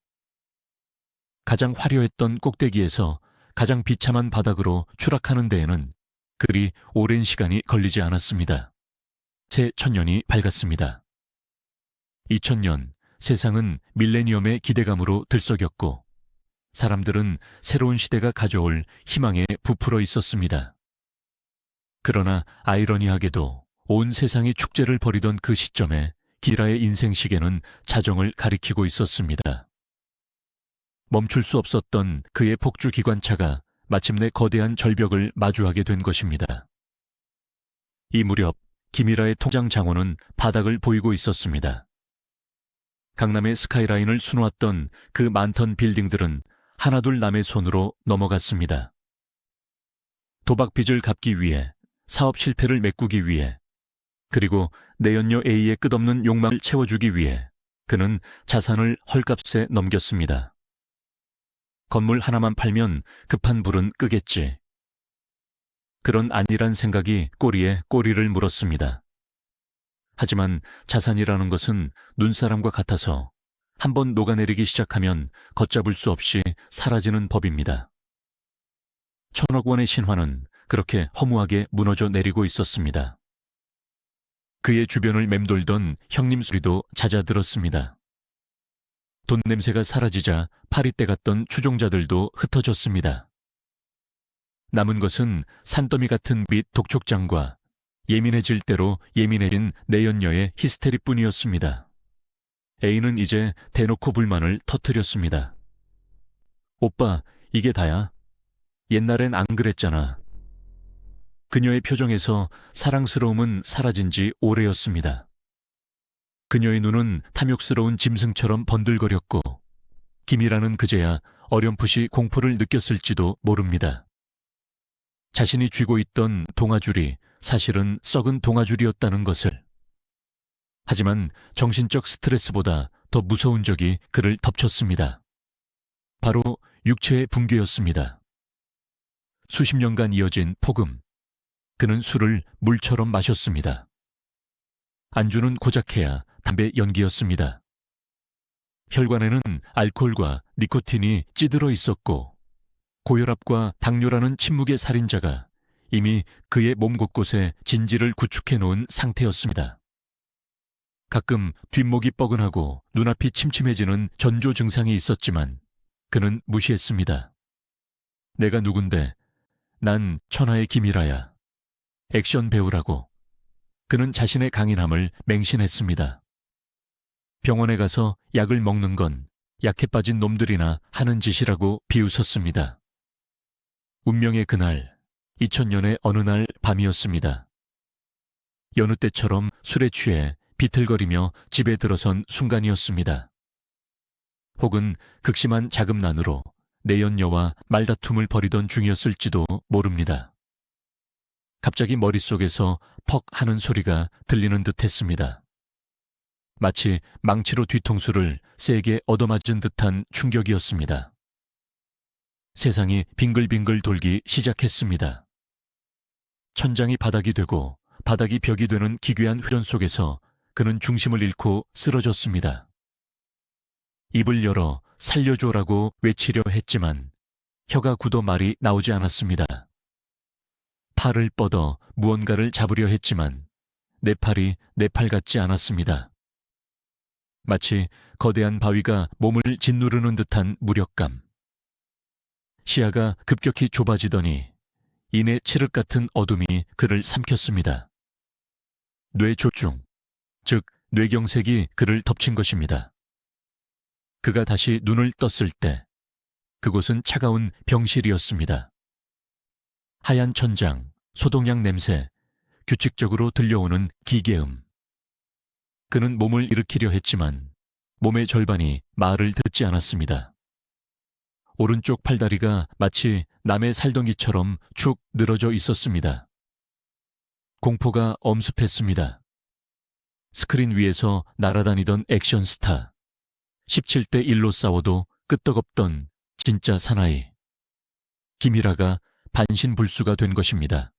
가장 화려했던 꼭대기에서 가장 비참한 바닥으로 추락하는 데에는 그리 오랜 시간이 걸리지 않았습니다. 새 천년이 밝았습니다. 2000년 세상은 밀레니엄의 기대감으로 들썩였고 사람들은 새로운 시대가 가져올 희망에 부풀어 있었습니다. 그러나 아이러니하게도 온 세상이 축제를 벌이던 그 시점에 기라의 인생 시계는 자정을 가리키고 있었습니다. 멈출 수 없었던 그의 폭주 기관차가 마침내 거대한 절벽을 마주하게 된 것입니다. 이 무렵 김이라의 통장 장원은 바닥을 보이고 있었습니다. 강남의 스카이라인을 수놓았던 그 많던 빌딩들은 하나둘 남의 손으로 넘어갔습니다. 도박 빚을 갚기 위해, 사업 실패를 메꾸기 위해, 그리고 내연녀 A의 끝없는 욕망을 채워주기 위해 그는 자산을 헐값에 넘겼습니다. 건물 하나만 팔면 급한 불은 끄겠지. 그런 안일한 생각이 꼬리에 꼬리를 물었습니다. 하지만 자산이라는 것은 눈사람과 같아서 한번 녹아내리기 시작하면 걷잡을 수 없이 사라지는 법입니다. 1,000억 원의 신화는 그렇게 허무하게 무너져 내리고 있었습니다. 그의 주변을 맴돌던 형님 소리도 잦아들었습니다. 돈 냄새가 사라지자 파리떼 같던 추종자들도 흩어졌습니다. 남은 것은 산더미 같은 빛 독촉장과 예민해질 대로 예민해진 내연녀의 히스테리뿐이었습니다. A는 이제 대놓고 불만을 터뜨렸습니다. 오빠, 이게 다야? 옛날엔 안 그랬잖아. 그녀의 표정에서 사랑스러움은 사라진 지 오래였습니다. 그녀의 눈은 탐욕스러운 짐승처럼 번들거렸고 김이라는 그제야 어렴풋이 공포를 느꼈을지도 모릅니다. 자신이 쥐고 있던 동아줄이 사실은 썩은 동아줄이었다는 것을. 하지만 정신적 스트레스보다 더 무서운 적이 그를 덮쳤습니다. 바로 육체의 붕괴였습니다. 수십 년간 이어진 폭음. 그는 술을 물처럼 마셨습니다. 안주는 고작해야 담배 연기였습니다. 혈관에는 알코올과 니코틴이 찌들어 있었고 고혈압과 당뇨라는 침묵의 살인자가 이미 그의 몸 곳곳에 진지를 구축해 놓은 상태였습니다. 가끔 뒷목이 뻐근하고 눈앞이 침침해지는 전조 증상이 있었지만 그는 무시했습니다. 내가 누군데? 난 천하의 김이라야. 액션 배우라고. 그는 자신의 강인함을 맹신했습니다. 병원에 가서 약을 먹는 건 약해 빠진 놈들이나 하는 짓이라고 비웃었습니다. 운명의 그날, 2000년의 어느 날 밤이었습니다. 여느 때처럼 술에 취해 비틀거리며 집에 들어선 순간이었습니다. 혹은 극심한 자금난으로 내연녀와 말다툼을 벌이던 중이었을지도 모릅니다. 갑자기 머릿속에서 퍽 하는 소리가 들리는 듯 했습니다. 마치 망치로 뒤통수를 세게 얻어맞은 듯한 충격이었습니다. 세상이 빙글빙글 돌기 시작했습니다. 천장이 바닥이 되고 바닥이 벽이 되는 기괴한 회전 속에서 그는 중심을 잃고 쓰러졌습니다. 입을 열어 살려줘라고 외치려 했지만 혀가 굳어 말이 나오지 않았습니다. 팔을 뻗어 무언가를 잡으려 했지만 내 팔이 내 팔 같지 않았습니다. 마치 거대한 바위가 몸을 짓누르는 듯한 무력감. 시야가 급격히 좁아지더니 이내 칠흑 같은 어둠이 그를 삼켰습니다. 뇌졸중, 즉 뇌경색이 그를 덮친 것입니다. 그가 다시 눈을 떴을 때 그곳은 차가운 병실이었습니다. 하얀 천장, 소독약 냄새, 규칙적으로 들려오는 기계음. 그는 몸을 일으키려 했지만 몸의 절반이 말을 듣지 않았습니다. 오른쪽 팔다리가 마치 남의 살덩이처럼 축 늘어져 있었습니다. 공포가 엄습했습니다. 스크린 위에서 날아다니던 액션 스타, 17대 1로 싸워도 끄떡없던 진짜 사나이. 김이라가 반신불수가 된 것입니다.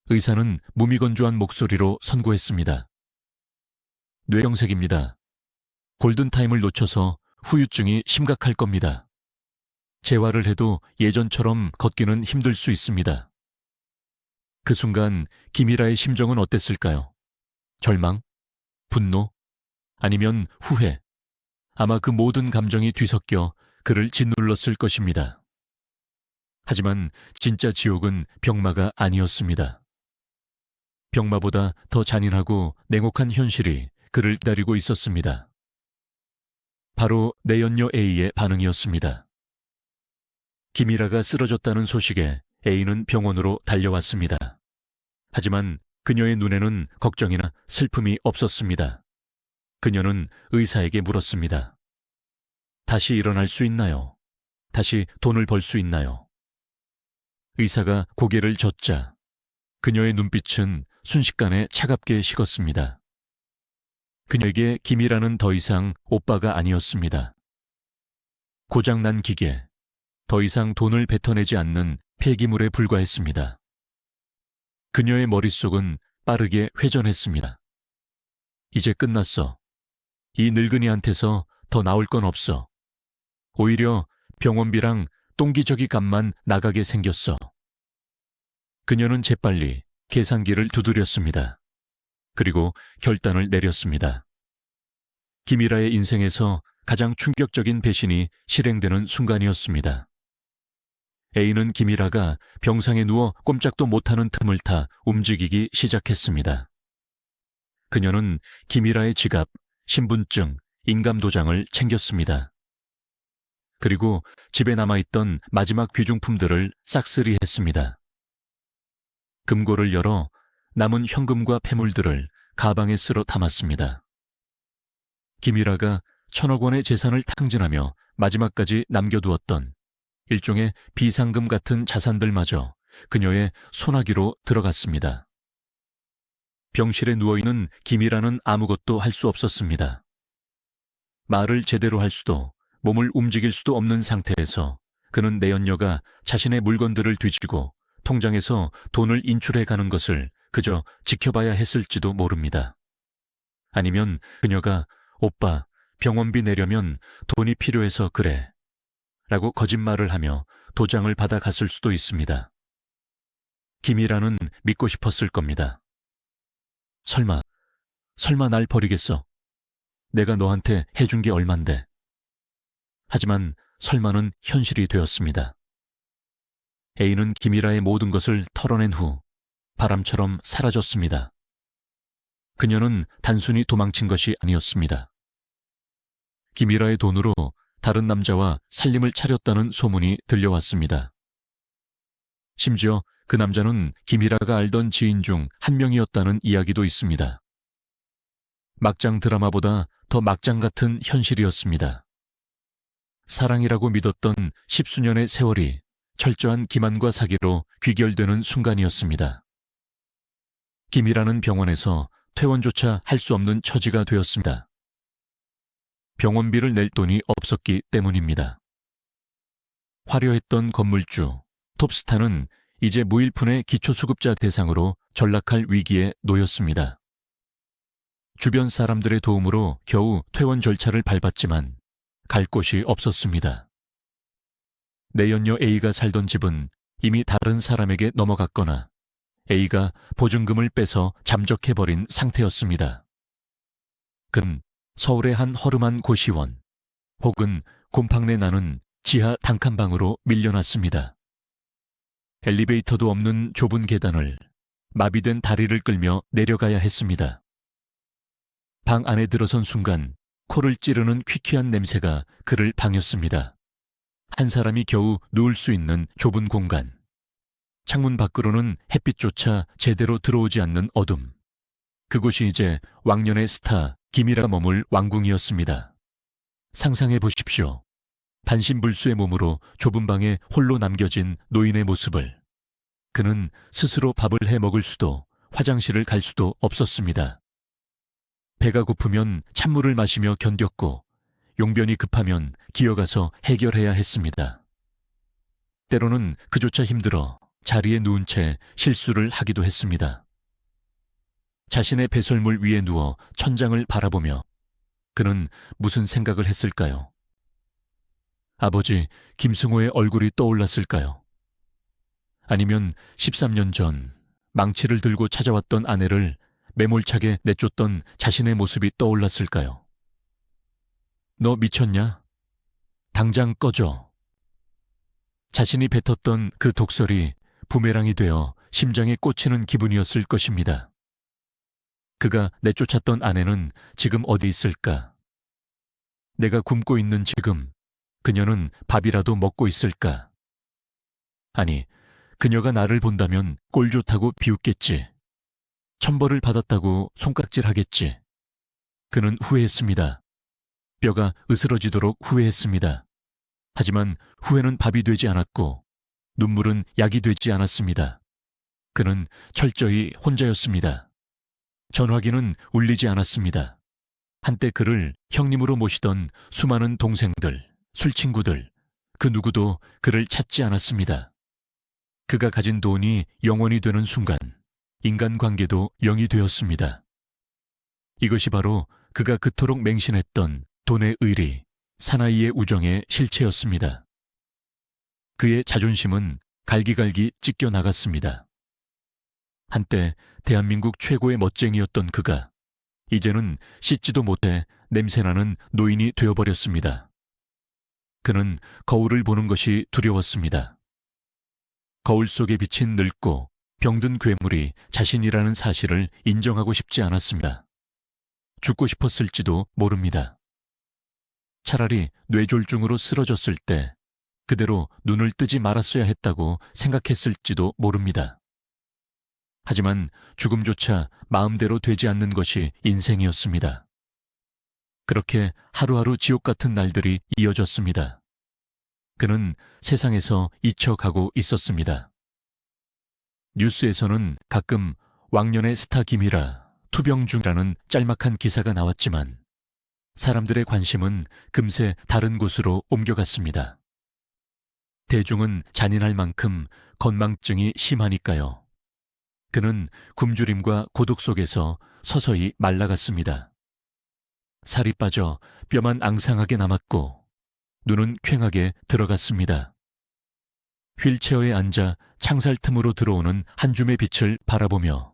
의사는 무미건조한 목소리로 선고했습니다. 뇌경색입니다. 골든타임을 놓쳐서 후유증이 심각할 겁니다. 재활을 해도 예전처럼 걷기는 힘들 수 있습니다. 그 순간 김이라의 심정은 어땠을까요? 절망? 분노? 아니면 후회? 아마 그 모든 감정이 뒤섞여 그를 짓눌렀을 것입니다. 하지만 진짜 지옥은 병마가 아니었습니다. 병마보다 더 잔인하고 냉혹한 현실이 그를 기다리고 있었습니다. 바로 내연녀 A의 반응이었습니다. 김이라가 쓰러졌다는 소식에 A는 병원으로 달려왔습니다. 하지만 그녀의 눈에는 걱정이나 슬픔이 없었습니다. 그녀는 의사에게 물었습니다. 다시 일어날 수 있나요? 다시 돈을 벌 수 있나요? 의사가 고개를 젓자 그녀의 눈빛은 순식간에 차갑게 식었습니다. 그녀에게 김이라는 더 이상 오빠가 아니었습니다. 고장난 기계, 더 이상 돈을 뱉어내지 않는 폐기물에 불과했습니다. 그녀의 머릿속은 빠르게 회전했습니다. 이제 끝났어. 이 늙은이한테서 더 나올 건 없어. 오히려 병원비랑 똥기저귀 값만 나가게 생겼어. 그녀는 재빨리 계산기를 두드렸습니다. 그리고 결단을 내렸습니다. 김이라의 인생에서 가장 충격적인 배신이 실행되는 순간이었습니다. A는 김이라가 병상에 누워 꼼짝도 못하는 틈을 타 움직이기 시작했습니다. 그녀는 김이라의 지갑, 신분증, 인감도장을 챙겼습니다. 그리고 집에 남아있던 마지막 귀중품들을 싹쓸이했습니다. 금고를 열어 남은 현금과 폐물들을 가방에 쓸어 담았습니다. 김이라가 1,000억 원의 재산을 탕진하며 마지막까지 남겨두었던 일종의 비상금 같은 자산들마저 그녀의 소나기로 들어갔습니다. 병실에 누워있는 김이라는 아무것도 할 수 없었습니다. 말을 제대로 할 수도 몸을 움직일 수도 없는 상태에서 그는 내연녀가 자신의 물건들을 뒤지고 통장에서 돈을 인출해 가는 것을 그저 지켜봐야 했을지도 모릅니다. 아니면 그녀가 오빠, 병원비 내려면 돈이 필요해서 그래 라고 거짓말을 하며 도장을 받아 갔을 수도 있습니다. 김이라는 믿고 싶었을 겁니다. 설마 날 버리겠어? 내가 너한테 해준 게 얼만데. 하지만 설마는 현실이 되었습니다. A는 김이라의 모든 것을 털어낸 후 바람처럼 사라졌습니다. 그녀는 단순히 도망친 것이 아니었습니다. 김이라의 돈으로 다른 남자와 살림을 차렸다는 소문이 들려왔습니다. 심지어 그 남자는 김이라가 알던 지인 중 한 명이었다는 이야기도 있습니다. 막장 드라마보다 더 막장 같은 현실이었습니다. 사랑이라고 믿었던 10수년의 세월이 철저한 기만과 사기로 귀결되는 순간이었습니다. 김이라는 병원에서 퇴원조차 할 수 없는 처지가 되었습니다. 병원비를 낼 돈이 없었기 때문입니다. 화려했던 건물주 톱스타는 이제 무일푼의 기초수급자 대상으로 전락할 위기에 놓였습니다. 주변 사람들의 도움으로 겨우 퇴원 절차를 밟았지만 갈 곳이 없었습니다. 내연녀 A가 살던 집은 이미 다른 사람에게 넘어갔거나 A가 보증금을 빼서 잠적해버린 상태였습니다. 그는 서울의 한 허름한 고시원 혹은 곰팡내 나는 지하 단칸방으로 밀려났습니다. 엘리베이터도 없는 좁은 계단을 마비된 다리를 끌며 내려가야 했습니다. 방 안에 들어선 순간 코를 찌르는 퀴퀴한 냄새가 그를 방했습니다. 한 사람이 겨우 누울 수 있는 좁은 공간. 창문 밖으로는 햇빛조차 제대로 들어오지 않는 어둠. 그곳이 이제 왕년의 스타 김이라가 머물 왕궁이었습니다. 상상해 보십시오. 반신불수의 몸으로 좁은 방에 홀로 남겨진 노인의 모습을. 그는 스스로 밥을 해 먹을 수도 화장실을 갈 수도 없었습니다. 배가 고프면 찬물을 마시며 견뎠고 용변이 급하면 기어가서 해결해야 했습니다. 때로는 그조차 힘들어 자리에 누운 채 실수를 하기도 했습니다. 자신의 배설물 위에 누워 천장을 바라보며 그는 무슨 생각을 했을까요? 아버지 김승호의 얼굴이 떠올랐을까요? 아니면 13년 전 망치를 들고 찾아왔던 아내를 매몰차게 내쫓던 자신의 모습이 떠올랐을까요? 너 미쳤냐? 당장 꺼져. 자신이 뱉었던 그 독설이 부메랑이 되어 심장에 꽂히는 기분이었을 것입니다. 그가 내쫓았던 아내는 지금 어디 있을까? 내가 굶고 있는 지금 그녀는 밥이라도 먹고 있을까? 아니, 그녀가 나를 본다면 꼴 좋다고 비웃겠지. 천벌을 받았다고 손깍질하겠지. 그는 후회했습니다. 뼈가 으스러지도록 후회했습니다. 하지만 후회는 밥이 되지 않았고 눈물은 약이 되지 않았습니다. 그는 철저히 혼자였습니다. 전화기는 울리지 않았습니다. 한때 그를 형님으로 모시던 수많은 동생들, 술친구들, 그 누구도 그를 찾지 않았습니다. 그가 가진 돈이 영원이 되는 순간 인간관계도 영이 되었습니다. 이것이 바로 그가 그토록 맹신했던 돈의 의리, 사나이의 우정의 실체였습니다. 그의 자존심은 갈기갈기 찢겨 나갔습니다. 한때 대한민국 최고의 멋쟁이였던 그가 이제는 씻지도 못해 냄새나는 노인이 되어버렸습니다. 그는 거울을 보는 것이 두려웠습니다. 거울 속에 비친 늙고 병든 괴물이 자신이라는 사실을 인정하고 싶지 않았습니다. 죽고 싶었을지도 모릅니다. 차라리 뇌졸중으로 쓰러졌을 때 그대로 눈을 뜨지 말았어야 했다고 생각했을지도 모릅니다. 하지만 죽음조차 마음대로 되지 않는 것이 인생이었습니다. 그렇게 하루하루 지옥 같은 날들이 이어졌습니다. 그는 세상에서 잊혀가고 있었습니다. 뉴스에서는 가끔 왕년의 스타 김이라 투병 중이라는 짤막한 기사가 나왔지만 사람들의 관심은 금세 다른 곳으로 옮겨갔습니다. 대중은 잔인할 만큼 건망증이 심하니까요. 그는 굶주림과 고독 속에서 서서히 말라갔습니다. 살이 빠져 뼈만 앙상하게 남았고 눈은 퀭하게 들어갔습니다. 휠체어에 앉아 창살 틈으로 들어오는 한 줌의 빛을 바라보며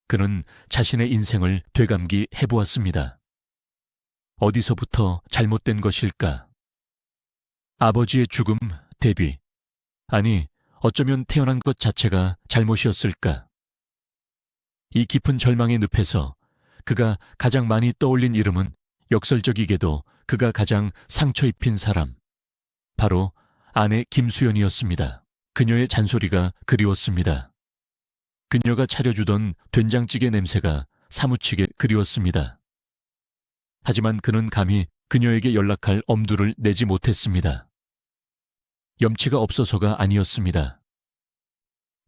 그는 자신의 인생을 되감기 해보았습니다. 어디서부터 잘못된 것일까? 아버지의 죽음 대비, 아니 어쩌면 태어난 것 자체가 잘못이었을까? 이 깊은 절망의 늪에서 그가 가장 많이 떠올린 이름은 역설적이게도 그가 가장 상처 입힌 사람, 바로 아내 김수연이었습니다. 그녀의 잔소리가 그리웠습니다. 그녀가 차려주던 된장찌개 냄새가 사무치게 그리웠습니다. 하지만 그는 감히 그녀에게 연락할 엄두를 내지 못했습니다. 염치가 없어서가 아니었습니다.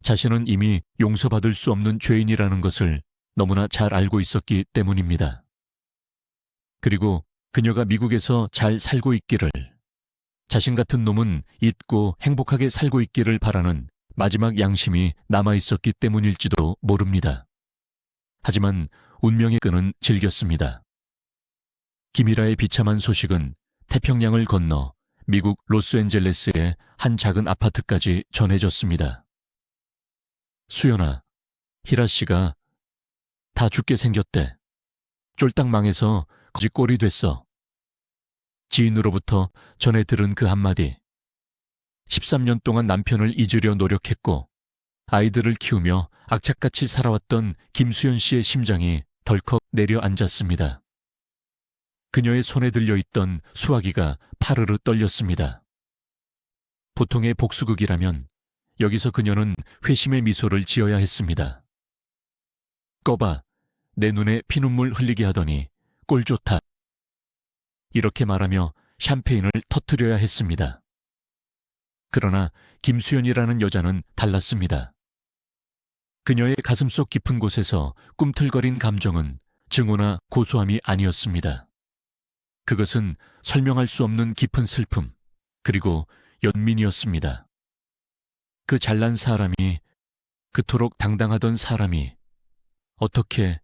자신은 이미 용서받을 수 없는 죄인이라는 것을 너무나 잘 알고 있었기 때문입니다. 그리고 그녀가 미국에서 잘 살고 있기를, 자신 같은 놈은 잊고 행복하게 살고 있기를 바라는 마지막 양심이 남아있었기 때문일지도 모릅니다. 하지만 운명의 끈은 질겼습니다. 김이라의 비참한 소식은 태평양을 건너 미국 로스앤젤레스의 한 작은 아파트까지 전해졌습니다. 수연아, 희라 씨가 다 죽게 생겼대. 쫄딱 망해서 거지 꼴이 됐어. 지인으로부터 전해 들은 그 한마디. 13년 동안 남편을 잊으려 노력했고 아이들을 키우며 악착같이 살아왔던 김수연 씨의 심장이 덜컥 내려앉았습니다. 그녀의 손에 들려있던 수화기가 파르르 떨렸습니다. 보통의 복수극이라면 여기서 그녀는 회심의 미소를 지어야 했습니다. 꺼봐, 내 눈에 피눈물 흘리게 하더니 꼴 좋다. 이렇게 말하며 샴페인을 터뜨려야 했습니다. 그러나 김수연이라는 여자는 달랐습니다. 그녀의 가슴속 깊은 곳에서 꿈틀거린 감정은 증오나 고소함이 아니었습니다. 그것은 설명할 수 없는 깊은 슬픔, 그리고 연민이었습니다. 그 잘난 사람이, 그토록 당당하던 사람이 어떻게...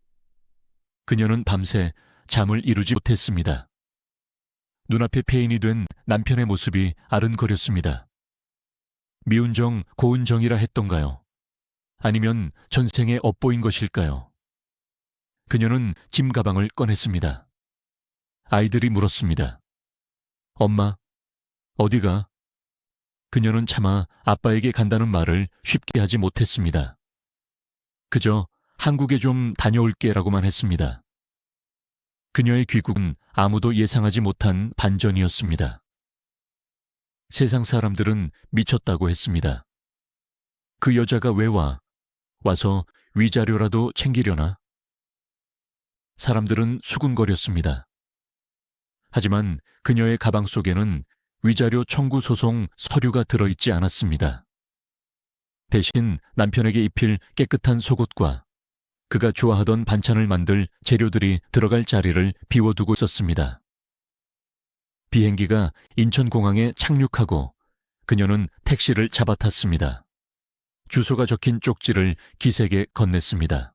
그녀는 밤새 잠을 이루지 못했습니다. 눈앞에 폐인이 된 남편의 모습이 아른거렸습니다. 미운 정 고운 정이라 했던가요? 아니면 전생에 엇보인 것일까요? 그녀는 짐 가방을 꺼냈습니다. 아이들이 물었습니다. 엄마, 어디가? 그녀는 차마 아빠에게 간다는 말을 쉽게 하지 못했습니다. 그저 한국에 좀 다녀올게라고만 했습니다. 그녀의 귀국은 아무도 예상하지 못한 반전이었습니다. 세상 사람들은 미쳤다고 했습니다. 그 여자가 왜 와? 와서 위자료라도 챙기려나? 사람들은 수군거렸습니다. 하지만 그녀의 가방 속에는 위자료 청구 소송 서류가 들어있지 않았습니다. 대신 남편에게 입힐 깨끗한 속옷과 그가 좋아하던 반찬을 만들 재료들이 들어갈 자리를 비워두고 있었습니다. 비행기가 인천공항에 착륙하고 그녀는 택시를 잡아탔습니다. 주소가 적힌 쪽지를 기색에 건넸습니다.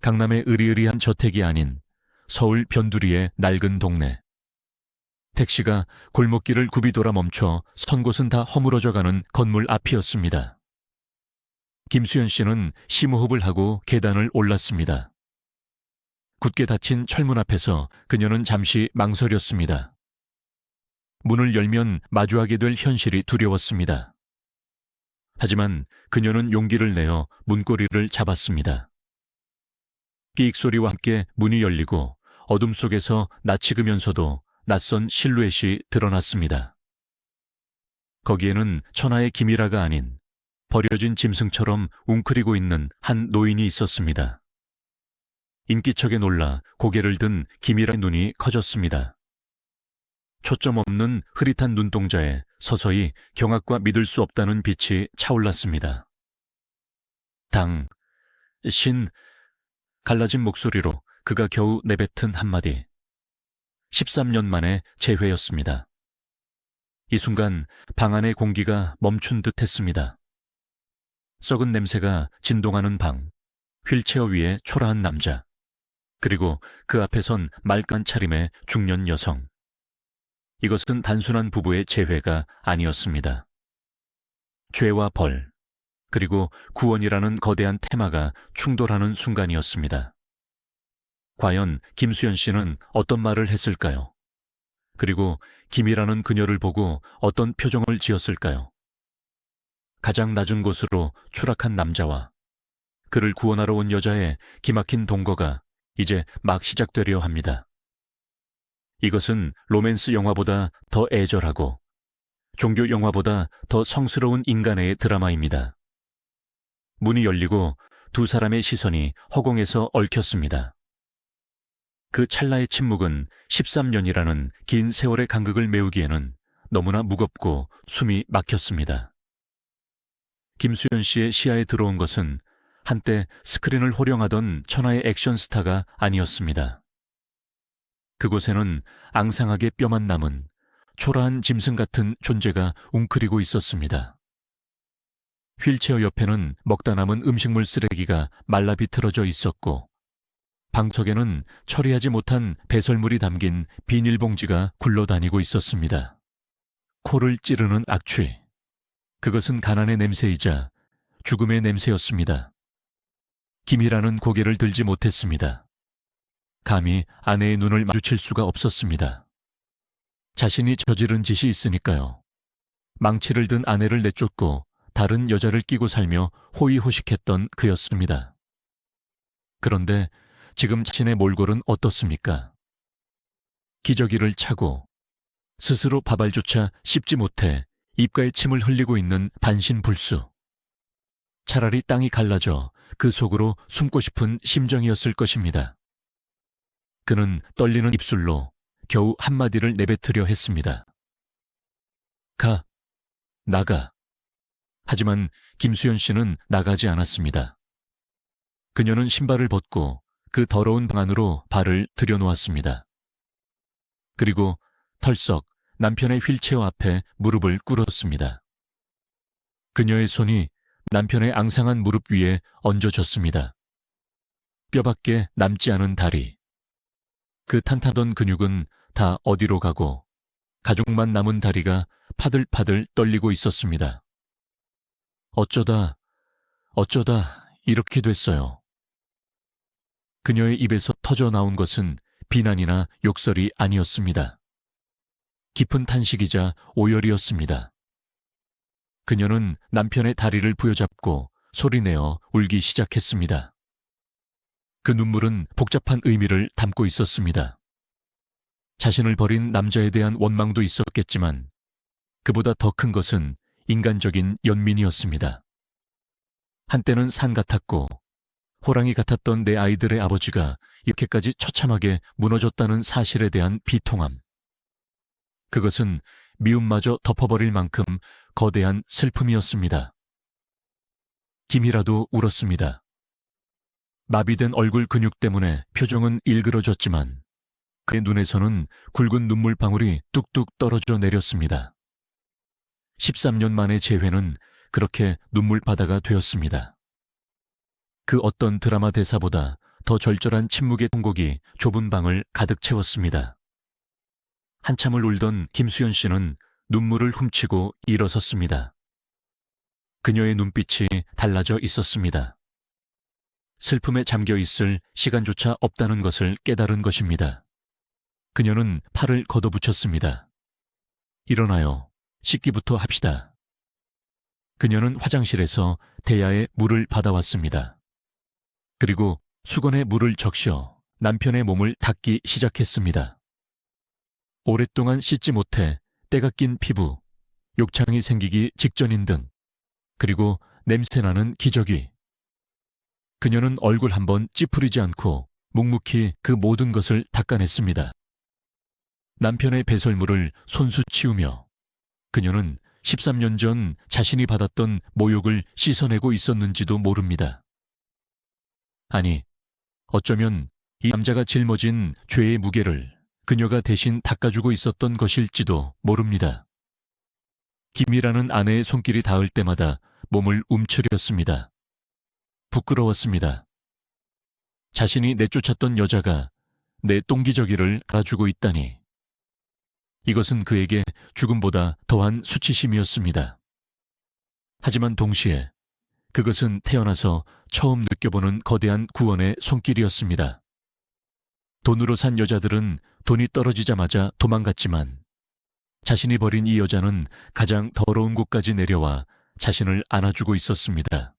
강남의 으리으리한 저택이 아닌 서울 변두리의 낡은 동네. 택시가 골목길을 굽이돌아 멈춰 선 곳은 다 허물어져가는 건물 앞이었습니다. 김수연 씨는 심호흡을 하고 계단을 올랐습니다. 굳게 닫힌 철문 앞에서 그녀는 잠시 망설였습니다. 문을 열면 마주하게 될 현실이 두려웠습니다. 하지만 그녀는 용기를 내어 문고리를 잡았습니다. 끼익 소리와 함께 문이 열리고 어둠 속에서 낯익으면서도 낯선 실루엣이 드러났습니다. 거기에는 천하의 김이라가 아닌 버려진 짐승처럼 웅크리고 있는 한 노인이 있었습니다. 인기척에 놀라 고개를 든 김이라의 눈이 커졌습니다. 초점 없는 흐릿한 눈동자에 서서히 경악과 믿을 수 없다는 빛이 차올랐습니다. 갈라진 목소리로 그가 겨우 내뱉은 한마디. 13년 만에 재회였습니다. 이 순간 방 안의 공기가 멈춘 듯 했습니다. 썩은 냄새가 진동하는 방, 휠체어 위에 초라한 남자, 그리고 그 앞에 선 말끔한 차림의 중년 여성. 이것은 단순한 부부의 재회가 아니었습니다. 죄와 벌, 그리고 구원이라는 거대한 테마가 충돌하는 순간이었습니다. 과연 김수연 씨는 어떤 말을 했을까요? 그리고 김이라는 그녀를 보고 어떤 표정을 지었을까요? 가장 낮은 곳으로 추락한 남자와 그를 구원하러 온 여자의 기막힌 동거가 이제 막 시작되려 합니다. 이것은 로맨스 영화보다 더 애절하고 종교 영화보다 더 성스러운 인간의 드라마입니다. 문이 열리고 두 사람의 시선이 허공에서 얽혔습니다. 그 찰나의 침묵은 13년이라는 긴 세월의 간극을 메우기에는 너무나 무겁고 숨이 막혔습니다. 김수연 씨의 시야에 들어온 것은 한때 스크린을 호령하던 천하의 액션 스타가 아니었습니다. 그곳에는 앙상하게 뼈만 남은 초라한 짐승 같은 존재가 웅크리고 있었습니다. 휠체어 옆에는 먹다 남은 음식물 쓰레기가 말라 비틀어져 있었고, 방석에는 처리하지 못한 배설물이 담긴 비닐봉지가 굴러다니고 있었습니다. 코를 찌르는 악취. 그것은 가난의 냄새이자 죽음의 냄새였습니다. 김이라는 고개를 들지 못했습니다. 감히 아내의 눈을 마주칠 수가 없었습니다. 자신이 저지른 짓이 있으니까요. 망치를 든 아내를 내쫓고 다른 여자를 끼고 살며 호의호식했던 그였습니다. 그런데 지금 자신의 몰골은 어떻습니까? 기저귀를 차고 스스로 밥알조차 씹지 못해 입가에 침을 흘리고 있는 반신불수. 차라리 땅이 갈라져 그 속으로 숨고 싶은 심정이었을 것입니다. 그는 떨리는 입술로 겨우 한마디를 내뱉으려 했습니다. 가, 나가. 하지만 김수연 씨는 나가지 않았습니다. 그녀는 신발을 벗고 그 더러운 방 안으로 발을 들여놓았습니다. 그리고 털썩 남편의 휠체어 앞에 무릎을 꿇었습니다. 그녀의 손이 남편의 앙상한 무릎 위에 얹어졌습니다. 뼈밖에 남지 않은 다리. 그 탄탄하던 근육은 다 어디로 가고 가죽만 남은 다리가 파들파들 떨리고 있었습니다. 어쩌다 이렇게 됐어요. 그녀의 입에서 터져 나온 것은 비난이나 욕설이 아니었습니다. 깊은 탄식이자 오열이었습니다. 그녀는 남편의 다리를 부여잡고 소리내어 울기 시작했습니다. 그 눈물은 복잡한 의미를 담고 있었습니다. 자신을 버린 남자에 대한 원망도 있었겠지만 그보다 더 큰 것은 인간적인 연민이었습니다. 한때는 산 같았고 호랑이 같았던 내 아이들의 아버지가 이렇게까지 처참하게 무너졌다는 사실에 대한 비통함. 그것은 미움마저 덮어버릴 만큼 거대한 슬픔이었습니다. 김이라도 울었습니다. 마비된 얼굴 근육 때문에 표정은 일그러졌지만 그의 눈에서는 굵은 눈물방울이 뚝뚝 떨어져 내렸습니다. 13년 만의 재회는 그렇게 눈물바다가 되었습니다. 그 어떤 드라마 대사보다 더 절절한 침묵의 통곡이 좁은 방을 가득 채웠습니다. 한참을 울던 김수연 씨는 눈물을 훔치고 일어섰습니다. 그녀의 눈빛이 달라져 있었습니다. 슬픔에 잠겨 있을 시간조차 없다는 것을 깨달은 것입니다. 그녀는 팔을 걷어붙였습니다. 일어나요. 씻기부터 합시다. 그녀는 화장실에서 대야에 물을 받아왔습니다. 그리고 수건에 물을 적셔 남편의 몸을 닦기 시작했습니다. 오랫동안 씻지 못해 때가 낀 피부, 욕창이 생기기 직전인 등, 그리고 냄새나는 기저귀. 그녀는 얼굴 한번 찌푸리지 않고 묵묵히 그 모든 것을 닦아냈습니다. 남편의 배설물을 손수 치우며 그녀는 13년 전 자신이 받았던 모욕을 씻어내고 있었는지도 모릅니다. 아니, 어쩌면 이 남자가 짊어진 죄의 무게를 그녀가 대신 닦아주고 있었던 것일지도 모릅니다. 김이라는 아내의 손길이 닿을 때마다 몸을 움츠렸습니다. 부끄러웠습니다. 자신이 내쫓았던 여자가 내 똥기저귀를 갈아주고 있다니. 이것은 그에게 죽음보다 더한 수치심이었습니다. 하지만 동시에 그것은 태어나서 처음 느껴보는 거대한 구원의 손길이었습니다. 돈으로 산 여자들은 돈이 떨어지자마자 도망갔지만 자신이 버린 이 여자는 가장 더러운 곳까지 내려와 자신을 안아주고 있었습니다.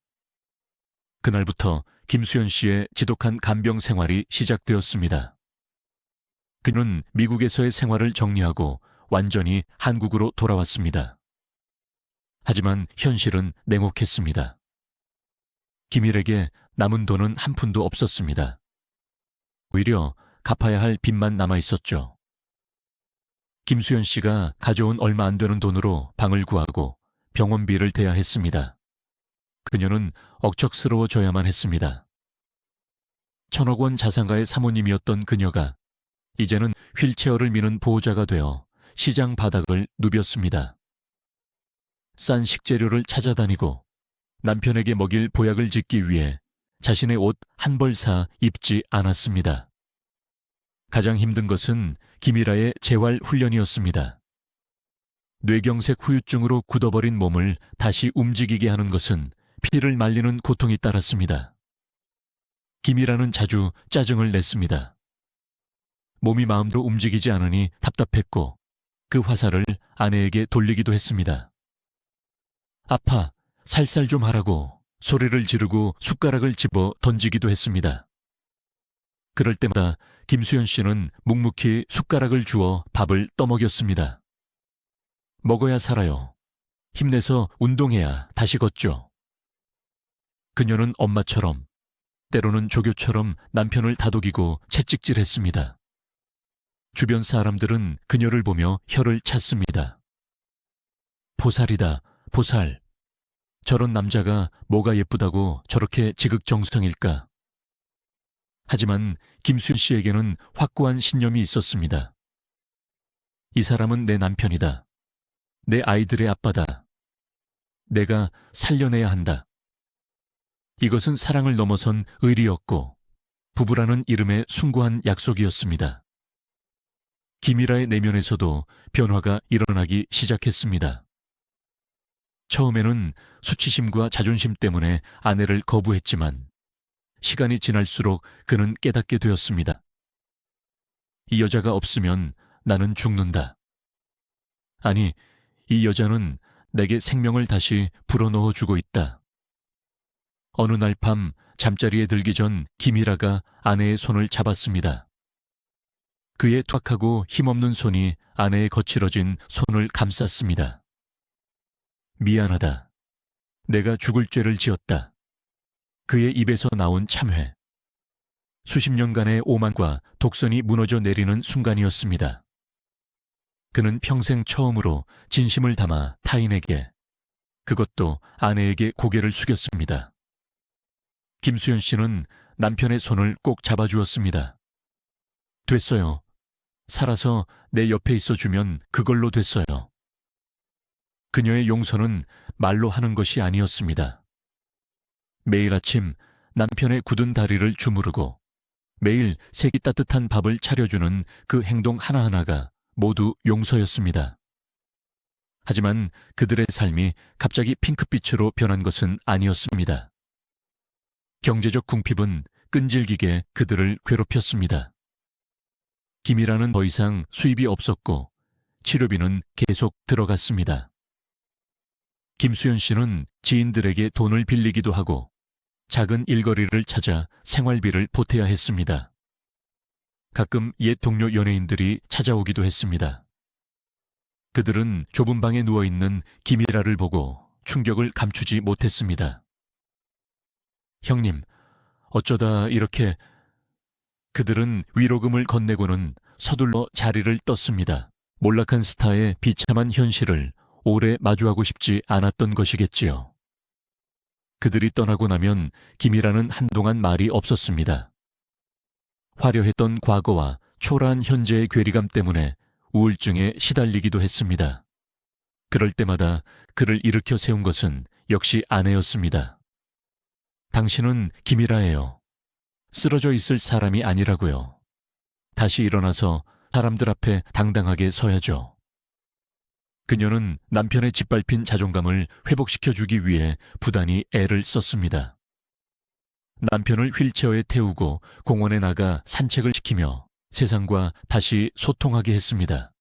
그날부터 김수연 씨의 지독한 간병 생활이 시작되었습니다. 그는 미국에서의 생활을 정리하고 완전히 한국으로 돌아왔습니다. 하지만 현실은 냉혹했습니다. 김일에게 남은 돈은 한 푼도 없었습니다. 오히려 갚아야 할 빚만 남아있었죠. 김수연 씨가 가져온 얼마 안 되는 돈으로 방을 구하고 병원비를 대야 했습니다. 그녀는 억척스러워져야만 했습니다. 1,000억 원 자산가의 사모님이었던 그녀가 이제는 휠체어를 미는 보호자가 되어 시장 바닥을 누볐습니다. 싼 식재료를 찾아다니고 남편에게 먹일 보약을 짓기 위해 자신의 옷 한 벌 사 입지 않았습니다. 가장 힘든 것은 김이라의 재활 훈련이었습니다. 뇌경색 후유증으로 굳어버린 몸을 다시 움직이게 하는 것은 피를 말리는 고통이 따랐습니다. 김이라는 자주 짜증을 냈습니다. 몸이 마음대로 움직이지 않으니 답답했고 그 화살을 아내에게 돌리기도 했습니다. 아파, 살살 좀 하라고 소리를 지르고 숟가락을 집어 던지기도 했습니다. 그럴 때마다 김수연 씨는 묵묵히 숟가락을 주어 밥을 떠먹였습니다. 먹어야 살아요. 힘내서 운동해야 다시 걷죠. 그녀는 엄마처럼 때로는 조교처럼 남편을 다독이고 채찍질했습니다. 주변 사람들은 그녀를 보며 혀를 찼습니다. 보살이다, 보살. 저런 남자가 뭐가 예쁘다고 저렇게 지극정성일까? 하지만 김수연 씨에게는 확고한 신념이 있었습니다. 이 사람은 내 남편이다. 내 아이들의 아빠다. 내가 살려내야 한다. 이것은 사랑을 넘어선 의리였고 부부라는 이름의 숭고한 약속이었습니다. 김이라의 내면에서도 변화가 일어나기 시작했습니다. 처음에는 수치심과 자존심 때문에 아내를 거부했지만 시간이 지날수록 그는 깨닫게 되었습니다. 이 여자가 없으면 나는 죽는다. 아니, 이 여자는 내게 생명을 다시 불어넣어 주고 있다. 어느 날 밤 잠자리에 들기 전 김이라가 아내의 손을 잡았습니다. 그의 툭하고 힘없는 손이 아내의 거칠어진 손을 감쌌습니다. 미안하다. 내가 죽을 죄를 지었다. 그의 입에서 나온 참회. 수십 년간의 오만과 독선이 무너져 내리는 순간이었습니다. 그는 평생 처음으로 진심을 담아 타인에게, 그것도 아내에게 고개를 숙였습니다. 김수연 씨는 남편의 손을 꼭 잡아주었습니다. 됐어요. 살아서 내 옆에 있어주면 그걸로 됐어요. 그녀의 용서는 말로 하는 것이 아니었습니다. 매일 아침 남편의 굳은 다리를 주무르고 매일 색이 따뜻한 밥을 차려주는 그 행동 하나하나가 모두 용서였습니다. 하지만 그들의 삶이 갑자기 핑크빛으로 변한 것은 아니었습니다. 경제적 궁핍은 끈질기게 그들을 괴롭혔습니다. 김이라는 더 이상 수입이 없었고 치료비는 계속 들어갔습니다. 김수연 씨는 지인들에게 돈을 빌리기도 하고 작은 일거리를 찾아 생활비를 보태야 했습니다. 가끔 옛 동료 연예인들이 찾아오기도 했습니다. 그들은 좁은 방에 누워있는 김이라를 보고 충격을 감추지 못했습니다. 형님, 어쩌다 이렇게... 그들은 위로금을 건네고는 서둘러 자리를 떴습니다. 몰락한 스타의 비참한 현실을 오래 마주하고 싶지 않았던 것이겠지요. 그들이 떠나고 나면 김이라는 한동안 말이 없었습니다. 화려했던 과거와 초라한 현재의 괴리감 때문에 우울증에 시달리기도 했습니다. 그럴 때마다 그를 일으켜 세운 것은 역시 아내였습니다. 당신은 김이라예요. 쓰러져 있을 사람이 아니라고요. 다시 일어나서 사람들 앞에 당당하게 서야죠. 그녀는 남편의 짓밟힌 자존감을 회복시켜주기 위해 부단히 애를 썼습니다. 남편을 휠체어에 태우고 공원에 나가 산책을 시키며 세상과 다시 소통하게 했습니다.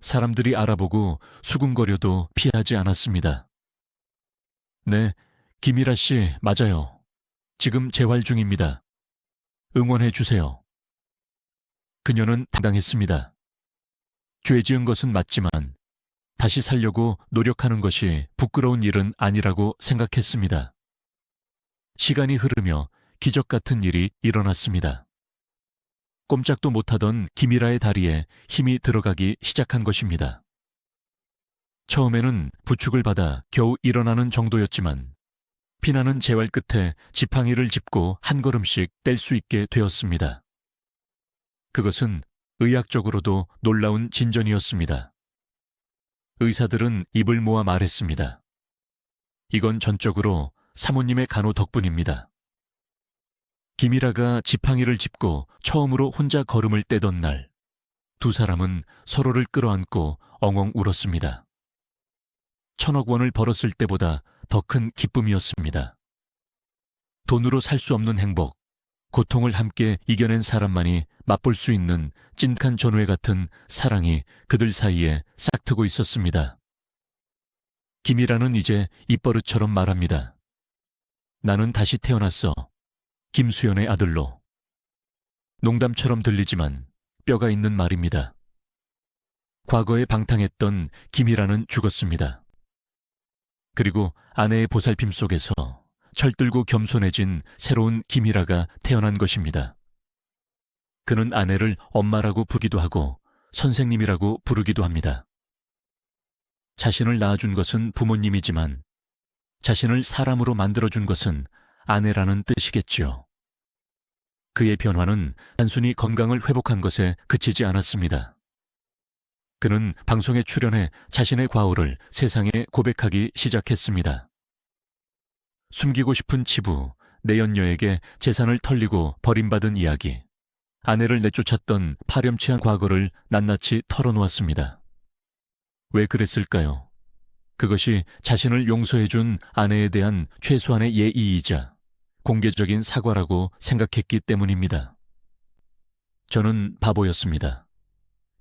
사람들이 알아보고 수군거려도 피하지 않았습니다. 네, 김이라 씨 맞아요. 지금 재활 중입니다. 응원해 주세요. 그녀는 당당했습니다. 죄 지은 것은 맞지만 다시 살려고 노력하는 것이 부끄러운 일은 아니라고 생각했습니다. 시간이 흐르며 기적 같은 일이 일어났습니다. 꼼짝도 못하던 김이라의 다리에 힘이 들어가기 시작한 것입니다. 처음에는 부축을 받아 겨우 일어나는 정도였지만 피나는 재활 끝에 지팡이를 짚고 한 걸음씩 뗄 수 있게 되었습니다. 그것은 의학적으로도 놀라운 진전이었습니다. 의사들은 입을 모아 말했습니다. 이건 전적으로 사모님의 간호 덕분입니다. 김이라가 지팡이를 짚고 처음으로 혼자 걸음을 떼던 날, 두 사람은 서로를 끌어안고 엉엉 울었습니다. 1,000억 원을 벌었을 때보다 더 큰 기쁨이었습니다. 돈으로 살 수 없는 행복, 고통을 함께 이겨낸 사람만이 맛볼 수 있는 찐득한 전우회 같은 사랑이 그들 사이에 싹트고 있었습니다. 김이라는 이제 입버릇처럼 말합니다. 나는 다시 태어났어. 김수연의 아들로. 농담처럼 들리지만 뼈가 있는 말입니다. 과거에 방탕했던 김이라는 죽었습니다. 그리고 아내의 보살핌 속에서 철들고 겸손해진 새로운 김이라가 태어난 것입니다. 그는 아내를 엄마라고 부르기도 하고 선생님이라고 부르기도 합니다. 자신을 낳아준 것은 부모님이지만 자신을 사람으로 만들어준 것은 아내라는 뜻이겠지요. 그의 변화는 단순히 건강을 회복한 것에 그치지 않았습니다. 그는 방송에 출연해 자신의 과오를 세상에 고백하기 시작했습니다. 숨기고 싶은 치부, 내연녀에게 재산을 털리고 버림받은 이야기, 아내를 내쫓았던 파렴치한 과거를 낱낱이 털어놓았습니다. 왜 그랬을까요? 그것이 자신을 용서해준 아내에 대한 최소한의 예의이자 공개적인 사과라고 생각했기 때문입니다. 저는 바보였습니다.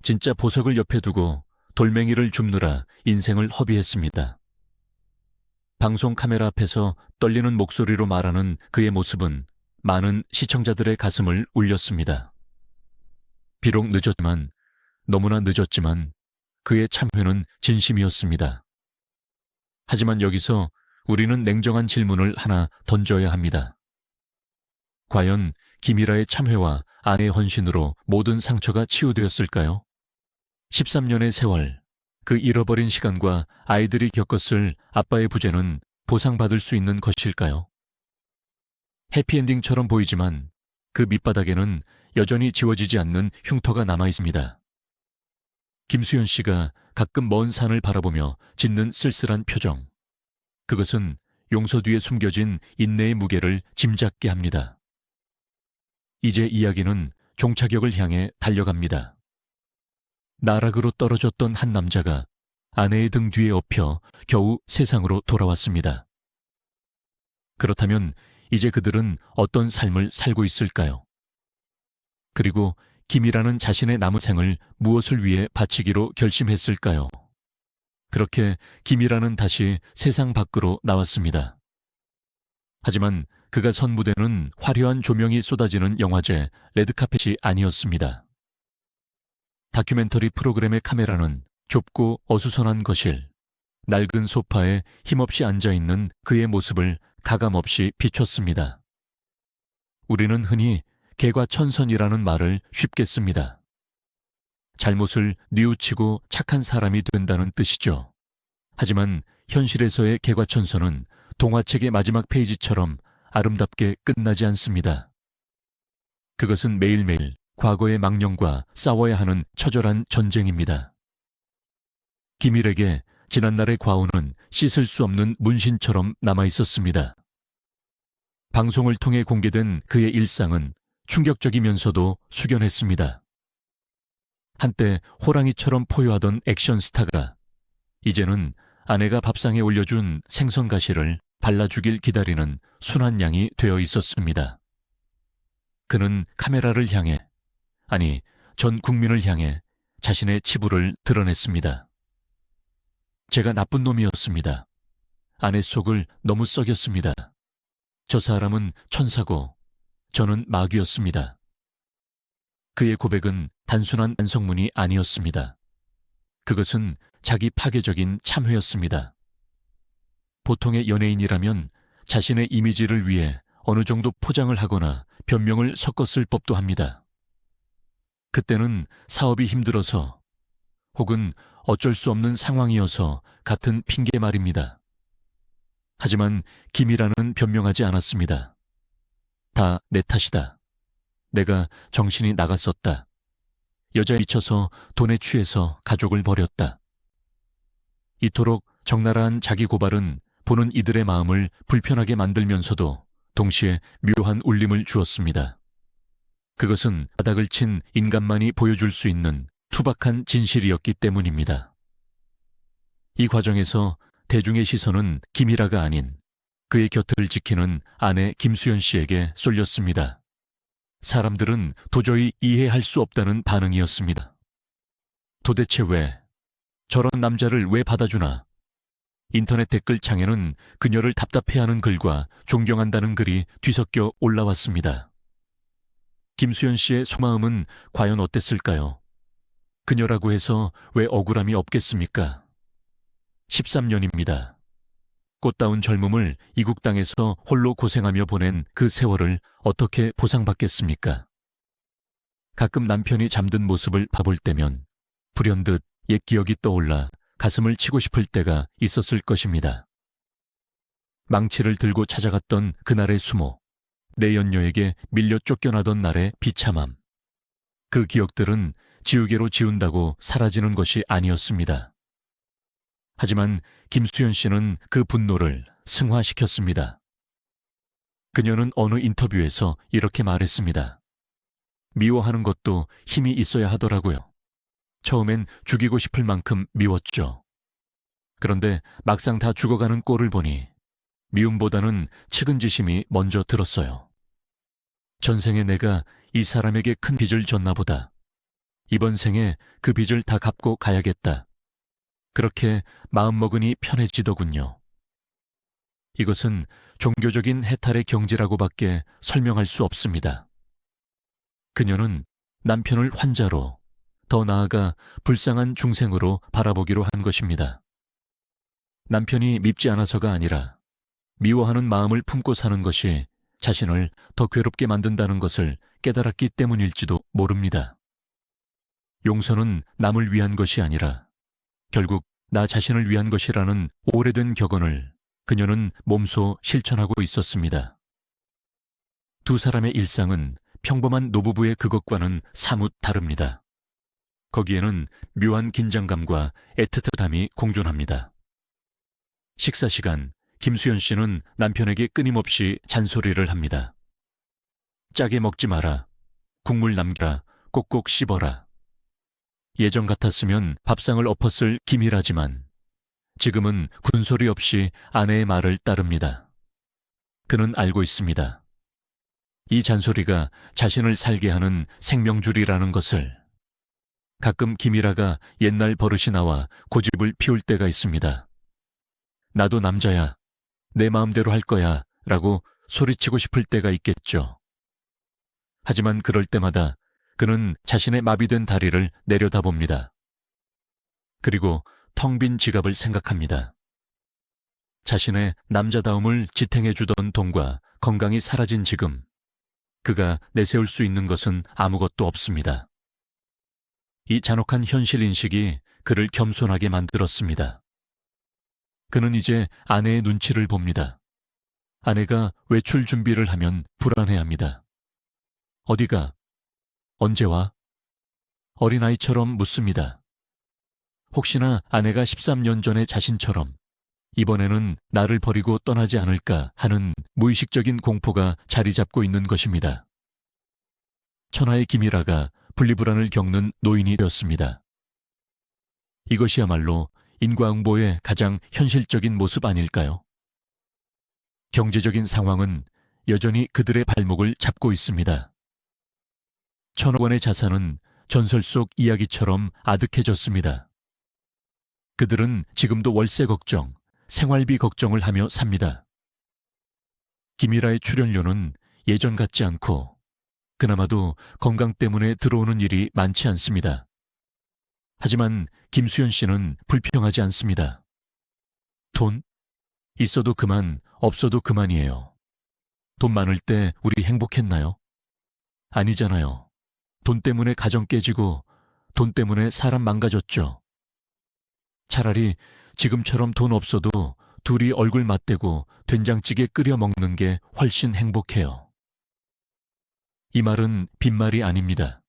진짜 보석을 옆에 두고 돌멩이를 줍느라 인생을 허비했습니다. 방송 카메라 앞에서 떨리는 목소리로 말하는 그의 모습은 많은 시청자들의 가슴을 울렸습니다. 비록 늦었지만, 너무나 늦었지만 그의 참회는 진심이었습니다. 하지만 여기서 우리는 냉정한 질문을 하나 던져야 합니다. 과연 김이라의 참회와 아내의 헌신으로 모든 상처가 치유되었을까요? 13년의 세월, 그 잃어버린 시간과 아이들이 겪었을 아빠의 부재는 보상받을 수 있는 것일까요? 해피엔딩처럼 보이지만 그 밑바닥에는 여전히 지워지지 않는 흉터가 남아 있습니다. 김수연 씨가 가끔 먼 산을 바라보며 짓는 쓸쓸한 표정. 그것은 용서 뒤에 숨겨진 인내의 무게를 짐작게 합니다. 이제 이야기는 종착역을 향해 달려갑니다. 나락으로 떨어졌던 한 남자가 아내의 등 뒤에 엎여 겨우 세상으로 돌아왔습니다. 그렇다면 이제 그들은 어떤 삶을 살고 있을까요? 그리고 김이라는 자신의 남은 생을 무엇을 위해 바치기로 결심했을까요? 그렇게 김이라는 다시 세상 밖으로 나왔습니다. 하지만 그가 선 무대는 화려한 조명이 쏟아지는 영화제 레드카펫이 아니었습니다. 다큐멘터리 프로그램의 카메라는 좁고 어수선한 거실, 낡은 소파에 힘없이 앉아있는 그의 모습을 가감없이 비췄습니다. 우리는 흔히 개과천선이라는 말을 쉽게 씁니다. 잘못을 뉘우치고 착한 사람이 된다는 뜻이죠. 하지만 현실에서의 개과천선은 동화책의 마지막 페이지처럼 아름답게 끝나지 않습니다. 그것은 매일매일 과거의 망령과 싸워야 하는 처절한 전쟁입니다. 김일에게 지난날의 과오는 씻을 수 없는 문신처럼 남아있었습니다. 방송을 통해 공개된 그의 일상은 충격적이면서도 숙연했습니다. 한때 호랑이처럼 포효하던 액션 스타가 이제는 아내가 밥상에 올려준 생선 가시를 발라주길 기다리는 순한 양이 되어 있었습니다. 그는 카메라를 향해, 아니 전 국민을 향해 자신의 치부를 드러냈습니다. 제가 나쁜 놈이었습니다. 아내 속을 너무 썩였습니다. 저 사람은 천사고 저는 마귀였습니다. 그의 고백은 단순한 반성문이 아니었습니다. 그것은 자기 파괴적인 참회였습니다. 보통의 연예인이라면 자신의 이미지를 위해 어느 정도 포장을 하거나 변명을 섞었을 법도 합니다. 그때는 사업이 힘들어서 혹은 어쩔 수 없는 상황이어서 같은 핑계 말입니다. 하지만 김이라는 변명하지 않았습니다. 다 내 탓이다. 내가 정신이 나갔었다. 여자에 미쳐서 돈에 취해서 가족을 버렸다. 이토록 적나라한 자기 고발은 보는 이들의 마음을 불편하게 만들면서도 동시에 묘한 울림을 주었습니다. 그것은 바닥을 친 인간만이 보여줄 수 있는 투박한 진실이었기 때문입니다. 이 과정에서 대중의 시선은 김이라가 아닌 그의 곁을 지키는 아내 김수연 씨에게 쏠렸습니다. 사람들은 도저히 이해할 수 없다는 반응이었습니다. 도대체 왜? 저런 남자를 왜 받아주나? 인터넷 댓글창에는 그녀를 답답해하는 글과 존경한다는 글이 뒤섞여 올라왔습니다. 김수연 씨의 속마음은 과연 어땠을까요? 그녀라고 해서 왜 억울함이 없겠습니까? 13년입니다. 꽃다운 젊음을 이국 땅에서 홀로 고생하며 보낸 그 세월을 어떻게 보상받겠습니까? 가끔 남편이 잠든 모습을 바라볼 때면 불현듯 옛 기억이 떠올라 가슴을 치고 싶을 때가 있었을 것입니다. 망치를 들고 찾아갔던 그날의 수모, 내 연녀에게 밀려 쫓겨나던 날의 비참함. 그 기억들은 지우개로 지운다고 사라지는 것이 아니었습니다. 하지만 김수연 씨는 그 분노를 승화시켰습니다. 그녀는 어느 인터뷰에서 이렇게 말했습니다. 미워하는 것도 힘이 있어야 하더라고요. 처음엔 죽이고 싶을 만큼 미웠죠. 그런데 막상 다 죽어가는 꼴을 보니 미움보다는 측은지심이 먼저 들었어요. 전생에 내가 이 사람에게 큰 빚을 졌나 보다. 이번 생에 그 빚을 다 갚고 가야겠다. 그렇게 마음먹으니 편해지더군요. 이것은 종교적인 해탈의 경지라고밖에 설명할 수 없습니다. 그녀는 남편을 환자로, 더 나아가 불쌍한 중생으로 바라보기로 한 것입니다. 남편이 밉지 않아서가 아니라 미워하는 마음을 품고 사는 것이 자신을 더 괴롭게 만든다는 것을 깨달았기 때문일지도 모릅니다. 용서는 남을 위한 것이 아니라 결국 나 자신을 위한 것이라는 오래된 격언을 그녀는 몸소 실천하고 있었습니다. 두 사람의 일상은 평범한 노부부의 그것과는 사뭇 다릅니다. 거기에는 묘한 긴장감과 애틋함이 공존합니다. 식사 시간, 김수연 씨는 남편에게 끊임없이 잔소리를 합니다. 짜게 먹지 마라. 국물 남겨라. 꼭꼭 씹어라. 예전 같았으면 밥상을 엎었을 김이라지만 지금은 군소리 없이 아내의 말을 따릅니다. 그는 알고 있습니다. 이 잔소리가 자신을 살게 하는 생명줄이라는 것을. 가끔 김이라가 옛날 버릇이 나와 고집을 피울 때가 있습니다. 나도 남자야. 내 마음대로 할 거야. 라고 소리치고 싶을 때가 있겠죠. 하지만 그럴 때마다 그는 자신의 마비된 다리를 내려다봅니다. 그리고 텅 빈 지갑을 생각합니다. 자신의 남자다움을 지탱해주던 돈과 건강이 사라진 지금, 그가 내세울 수 있는 것은 아무것도 없습니다. 이 잔혹한 현실 인식이 그를 겸손하게 만들었습니다. 그는 이제 아내의 눈치를 봅니다. 아내가 외출 준비를 하면 불안해합니다. 어디가? 언제 와? 어린아이처럼 묻습니다. 혹시나 아내가 13년 전의 자신처럼 이번에는 나를 버리고 떠나지 않을까 하는 무의식적인 공포가 자리 잡고 있는 것입니다. 천하의 김이라가 분리불안을 겪는 노인이 되었습니다. 이것이야말로 인과응보의 가장 현실적인 모습 아닐까요? 경제적인 상황은 여전히 그들의 발목을 잡고 있습니다. 1,000억 원의 자산은 전설 속 이야기처럼 아득해졌습니다. 그들은 지금도 월세 걱정, 생활비 걱정을 하며 삽니다. 김이라의 출연료는 예전 같지 않고 그나마도 건강 때문에 들어오는 일이 많지 않습니다. 하지만 김수연 씨는 불평하지 않습니다. 돈? 있어도 그만, 없어도 그만이에요. 돈 많을 때 우리 행복했나요? 아니잖아요. 돈 때문에 가정 깨지고 돈 때문에 사람 망가졌죠. 차라리 지금처럼 돈 없어도 둘이 얼굴 맞대고 된장찌개 끓여 먹는 게 훨씬 행복해요. 이 말은 빈말이 아닙니다.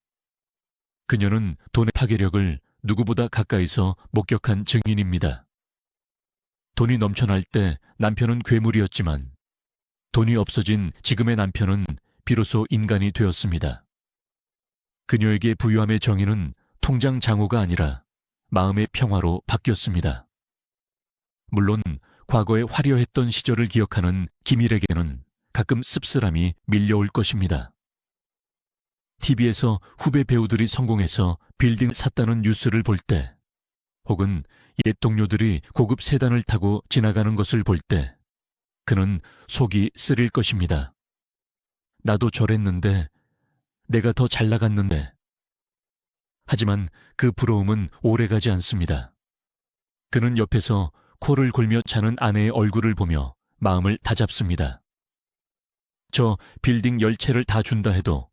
그녀는 돈의 파괴력을 누구보다 가까이서 목격한 증인입니다. 돈이 넘쳐날 때 남편은 괴물이었지만 돈이 없어진 지금의 남편은 비로소 인간이 되었습니다. 그녀에게 부유함의 정의는 통장 장우가 아니라 마음의 평화로 바뀌었습니다. 물론 과거의 화려했던 시절을 기억하는 김일에게는 가끔 씁쓸함이 밀려올 것입니다. TV에서 후배 배우들이 성공해서 빌딩을 샀다는 뉴스를 볼 때, 혹은 옛 동료들이 고급 세단을 타고 지나가는 것을 볼 때, 그는 속이 쓰릴 것입니다. 나도 저랬는데, 내가 더 잘 나갔는데. 하지만 그 부러움은 오래가지 않습니다. 그는 옆에서 코를 골며 자는 아내의 얼굴을 보며 마음을 다잡습니다. 저 빌딩 10채를 다 준다 해도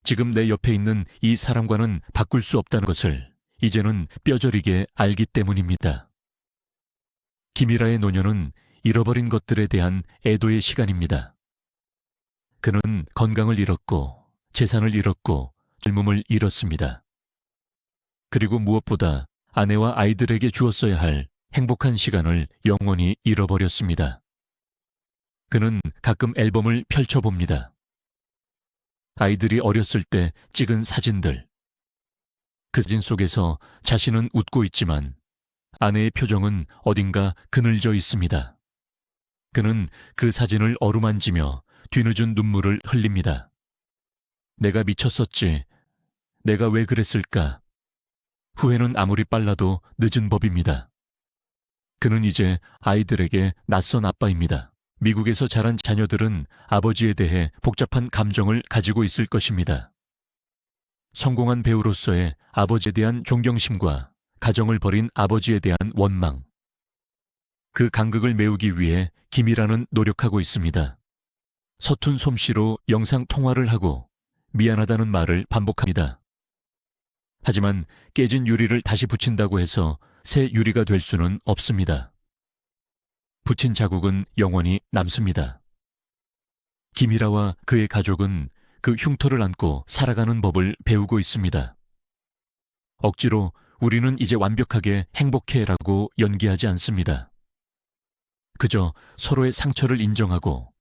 지금 내 옆에 있는 이 사람과는 바꿀 수 없다는 것을 이제는 뼈저리게 알기 때문입니다. 김이라의 노년은 잃어버린 것들에 대한 애도의 시간입니다. 그는 건강을 잃었고 재산을 잃었고 젊음을 잃었습니다. 그리고 무엇보다 아내와 아이들에게 주었어야 할 행복한 시간을 영원히 잃어버렸습니다. 그는 가끔 앨범을 펼쳐봅니다. 아이들이 어렸을 때 찍은 사진들. 그 사진 속에서 자신은 웃고 있지만 아내의 표정은 어딘가 그늘져 있습니다. 그는 그 사진을 어루만지며 뒤늦은 눈물을 흘립니다. 내가 미쳤었지. 내가 왜 그랬을까? 후회는 아무리 빨라도 늦은 법입니다. 그는 이제 아이들에게 낯선 아빠입니다. 미국에서 자란 자녀들은 아버지에 대해 복잡한 감정을 가지고 있을 것입니다. 성공한 배우로서의 아버지에 대한 존경심과 가정을 버린 아버지에 대한 원망. 그 간극을 메우기 위해 김이라는 노력하고 있습니다. 서툰 솜씨로 영상 통화를 하고 미안하다는 말을 반복합니다. 하지만 깨진 유리를 다시 붙인다고 해서 새 유리가 될 수는 없습니다. 붙인 자국은 영원히 남습니다. 김이라와 그의 가족은 그 흉터를 안고 살아가는 법을 배우고 있습니다. 억지로 우리는 이제 완벽하게 행복해라고 연기하지 않습니다. 그저 서로의 상처를 인정하고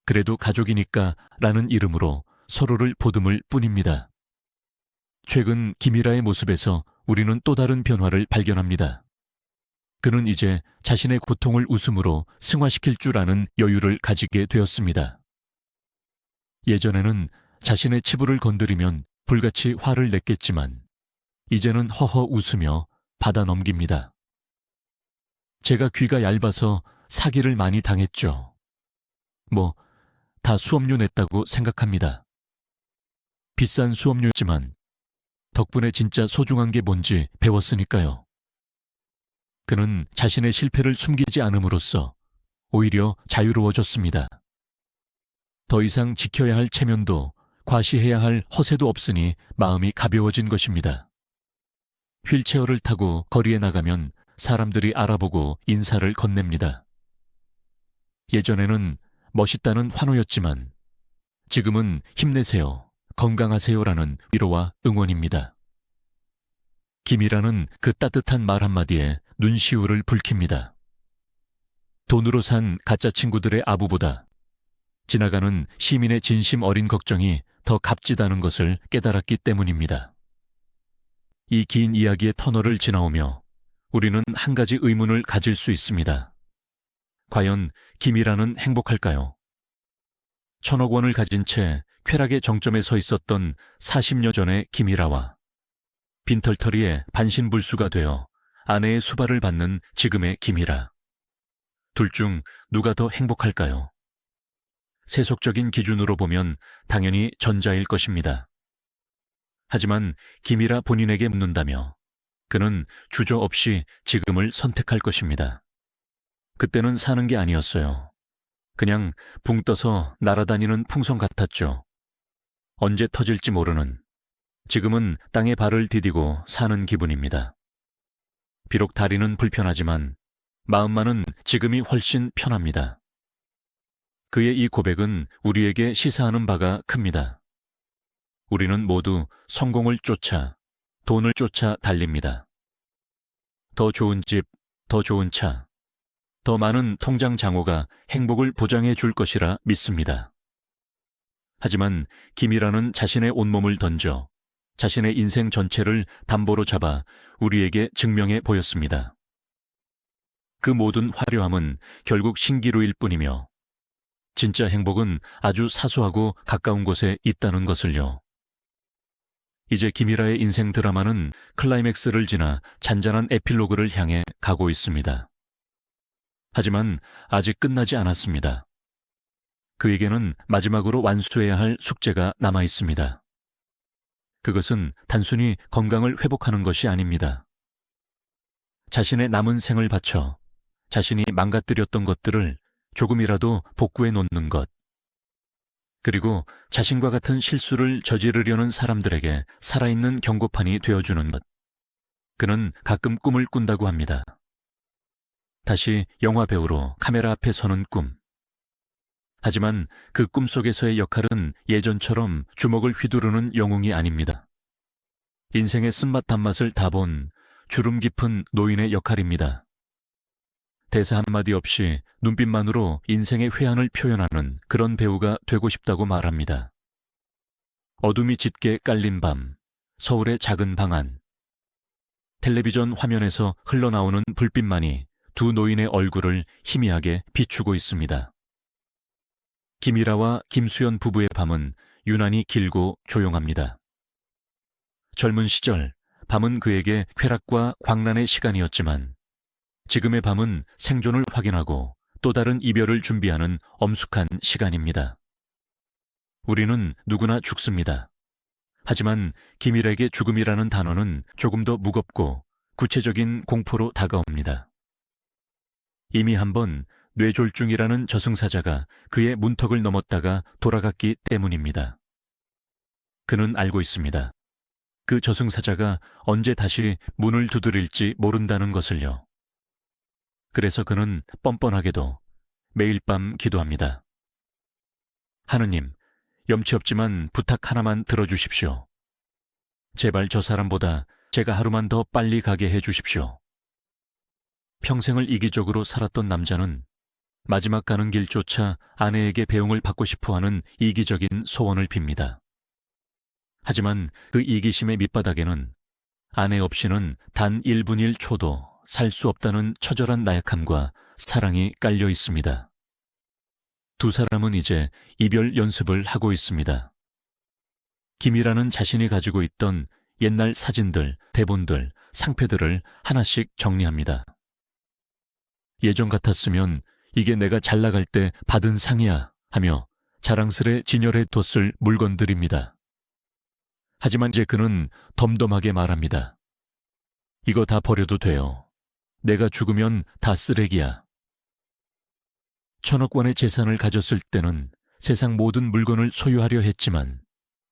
그래도 가족이니까 라는 이름으로 서로를 보듬을 뿐입니다. 최근 김이라의 모습에서 우리는 또 다른 변화를 발견합니다. 그는 이제 자신의 고통을 웃음으로 승화시킬 줄 아는 여유를 가지게 되었습니다. 예전에는 자신의 치부를 건드리면 불같이 화를 냈겠지만 이제는 허허 웃으며 받아 넘깁니다. 제가 귀가 얇아서 사기를 많이 당했죠. 다 수업료 냈다고 생각합니다. 비싼 수업료였지만 덕분에 진짜 소중한 게 뭔지 배웠으니까요. 그는 자신의 실패를 숨기지 않음으로써 오히려 자유로워졌습니다. 더 이상 지켜야 할 체면도 과시해야 할 허세도 없으니 마음이 가벼워진 것입니다. 휠체어를 타고 거리에 나가면 사람들이 알아보고 인사를 건넵니다. 예전에는 멋있다는 환호였지만 지금은 힘내세요, 건강하세요라는 위로와 응원입니다. 김이라는 그 따뜻한 말 한마디에 눈시울을 붉힙니다. 돈으로 산 가짜 친구들의 아부보다 지나가는 시민의 진심 어린 걱정이 더 값지다는 것을 깨달았기 때문입니다. 이 긴 이야기의 터널을 지나오며 우리는 한 가지 의문을 가질 수 있습니다. 과연 김이라는 행복할까요? 1,000억 원을 가진 채 쾌락의 정점에 서 있었던 40여 전의 김이라와 빈털터리에 반신불수가 되어 아내의 수발을 받는 지금의 김이라. 둘 중 누가 더 행복할까요? 세속적인 기준으로 보면 당연히 전자일 것입니다. 하지만 김이라 본인에게 묻는다며 그는 주저없이 지금을 선택할 것입니다. 그때는 사는 게 아니었어요. 그냥 붕 떠서 날아다니는 풍선 같았죠. 언제 터질지 모르는, 지금은 땅에 발을 디디고 사는 기분입니다. 비록 다리는 불편하지만 마음만은 지금이 훨씬 편합니다. 그의 이 고백은 우리에게 시사하는 바가 큽니다. 우리는 모두 성공을 쫓아, 돈을 쫓아 달립니다. 더 좋은 집, 더 좋은 차, 더 많은 통장 잔고가 행복을 보장해 줄 것이라 믿습니다. 하지만 김이라는 자신의 온몸을 던져 자신의 인생 전체를 담보로 잡아 우리에게 증명해 보였습니다. 그 모든 화려함은 결국 신기루일 뿐이며 진짜 행복은 아주 사소하고 가까운 곳에 있다는 것을요. 이제 김이라의 인생 드라마는 클라이맥스를 지나 잔잔한 에필로그를 향해 가고 있습니다. 하지만 아직 끝나지 않았습니다. 그에게는 마지막으로 완수해야 할 숙제가 남아 있습니다. 그것은 단순히 건강을 회복하는 것이 아닙니다. 자신의 남은 생을 바쳐 자신이 망가뜨렸던 것들을 조금이라도 복구해 놓는 것, 그리고 자신과 같은 실수를 저지르려는 사람들에게 살아있는 경고판이 되어주는 것. 그는 가끔 꿈을 꾼다고 합니다. 다시 영화 배우로 카메라 앞에 서는 꿈. 하지만 그 꿈속에서의 역할은 예전처럼 주먹을 휘두르는 영웅이 아닙니다. 인생의 쓴맛 단맛을 다 본 주름 깊은 노인의 역할입니다. 대사 한마디 없이 눈빛만으로 인생의 회한을 표현하는 그런 배우가 되고 싶다고 말합니다. 어둠이 짙게 깔린 밤, 서울의 작은 방 안. 텔레비전 화면에서 흘러나오는 불빛만이 두 노인의 얼굴을 희미하게 비추고 있습니다. 김이라와 김수연 부부의 밤은 유난히 길고 조용합니다. 젊은 시절, 밤은 그에게 쾌락과 광란의 시간이었지만 지금의 밤은 생존을 확인하고 또 다른 이별을 준비하는 엄숙한 시간입니다. 우리는 누구나 죽습니다. 하지만 김일에게 죽음이라는 단어는 조금 더 무겁고 구체적인 공포로 다가옵니다. 이미 한번 뇌졸중이라는 저승사자가 그의 문턱을 넘었다가 돌아갔기 때문입니다. 그는 알고 있습니다. 그 저승사자가 언제 다시 문을 두드릴지 모른다는 것을요. 그래서 그는 뻔뻔하게도 매일 밤 기도합니다. 하느님, 염치 없지만 부탁 하나만 들어주십시오. 제발 저 사람보다 제가 하루만 더 빨리 가게 해주십시오. 평생을 이기적으로 살았던 남자는 마지막 가는 길조차 아내에게 배웅을 받고 싶어하는 이기적인 소원을 빕니다. 하지만 그 이기심의 밑바닥에는 아내 없이는 단 1분 1초도 살 수 없다는 처절한 나약함과 사랑이 깔려 있습니다. 두 사람은 이제 이별 연습을 하고 있습니다. 김이라는 자신이 가지고 있던 옛날 사진들, 대본들, 상패들을 하나씩 정리합니다. 예전 같았으면 이게 내가 잘 나갈 때 받은 상이야 하며 자랑스레 진열해 뒀을 물건들입니다. 하지만 이제 그는 덤덤하게 말합니다. 이거 다 버려도 돼요. 내가 죽으면 다 쓰레기야. 1,000억 원의 재산을 가졌을 때는 세상 모든 물건을 소유하려 했지만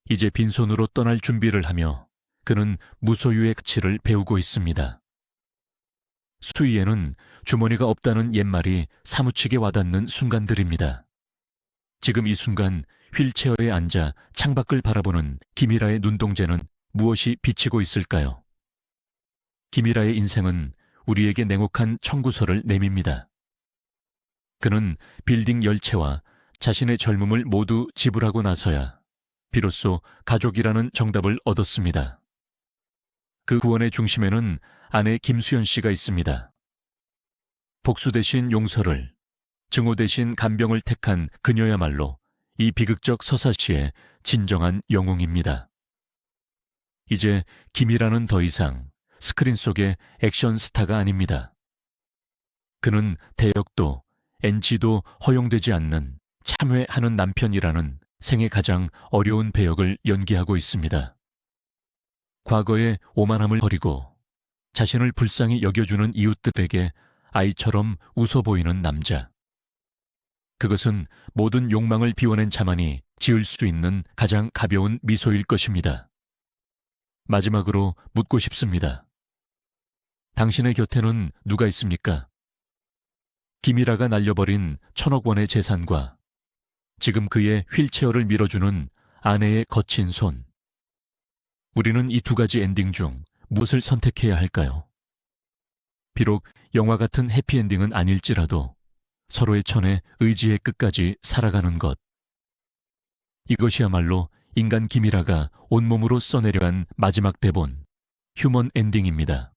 이제 빈손으로 떠날 준비를 하며 그는 무소유의 가치를 배우고 있습니다. 수위에는 주머니가 없다는 옛말이 사무치게 와닿는 순간들입니다. 지금 이 순간 휠체어에 앉아 창밖을 바라보는 김이라의 눈동자는 무엇이 비치고 있을까요? 김이라의 인생은 우리에게 냉혹한 청구서를 내밉니다. 그는 빌딩 열채와 자신의 젊음을 모두 지불하고 나서야 비로소 가족이라는 정답을 얻었습니다. 그 구원의 중심에는 아내 김수연 씨가 있습니다. 복수 대신 용서를, 증오 대신 간병을 택한 그녀야말로 이 비극적 서사시의 진정한 영웅입니다. 이제 김이라는 더 이상 스크린 속의 액션 스타가 아닙니다. 그는 대역도 NG도 허용되지 않는 참회하는 남편이라는 생애 가장 어려운 배역을 연기하고 있습니다. 과거의 오만함을 버리고 자신을 불쌍히 여겨주는 이웃들에게 아이처럼 웃어 보이는 남자. 그것은 모든 욕망을 비워낸 자만이 지을 수 있는 가장 가벼운 미소일 것입니다. 마지막으로 묻고 싶습니다. 당신의 곁에는 누가 있습니까? 김이라가 날려버린 1,000억 원의 재산과 지금 그의 휠체어를 밀어주는 아내의 거친 손. 우리는 이 두 가지 엔딩 중 무엇을 선택해야 할까요? 비록 영화 같은 해피엔딩은 아닐지라도 서로의 천에 의지의 끝까지 살아가는 것. 이것이야말로 인간 김이라가 온몸으로 써내려간 마지막 대본, 휴먼 엔딩입니다.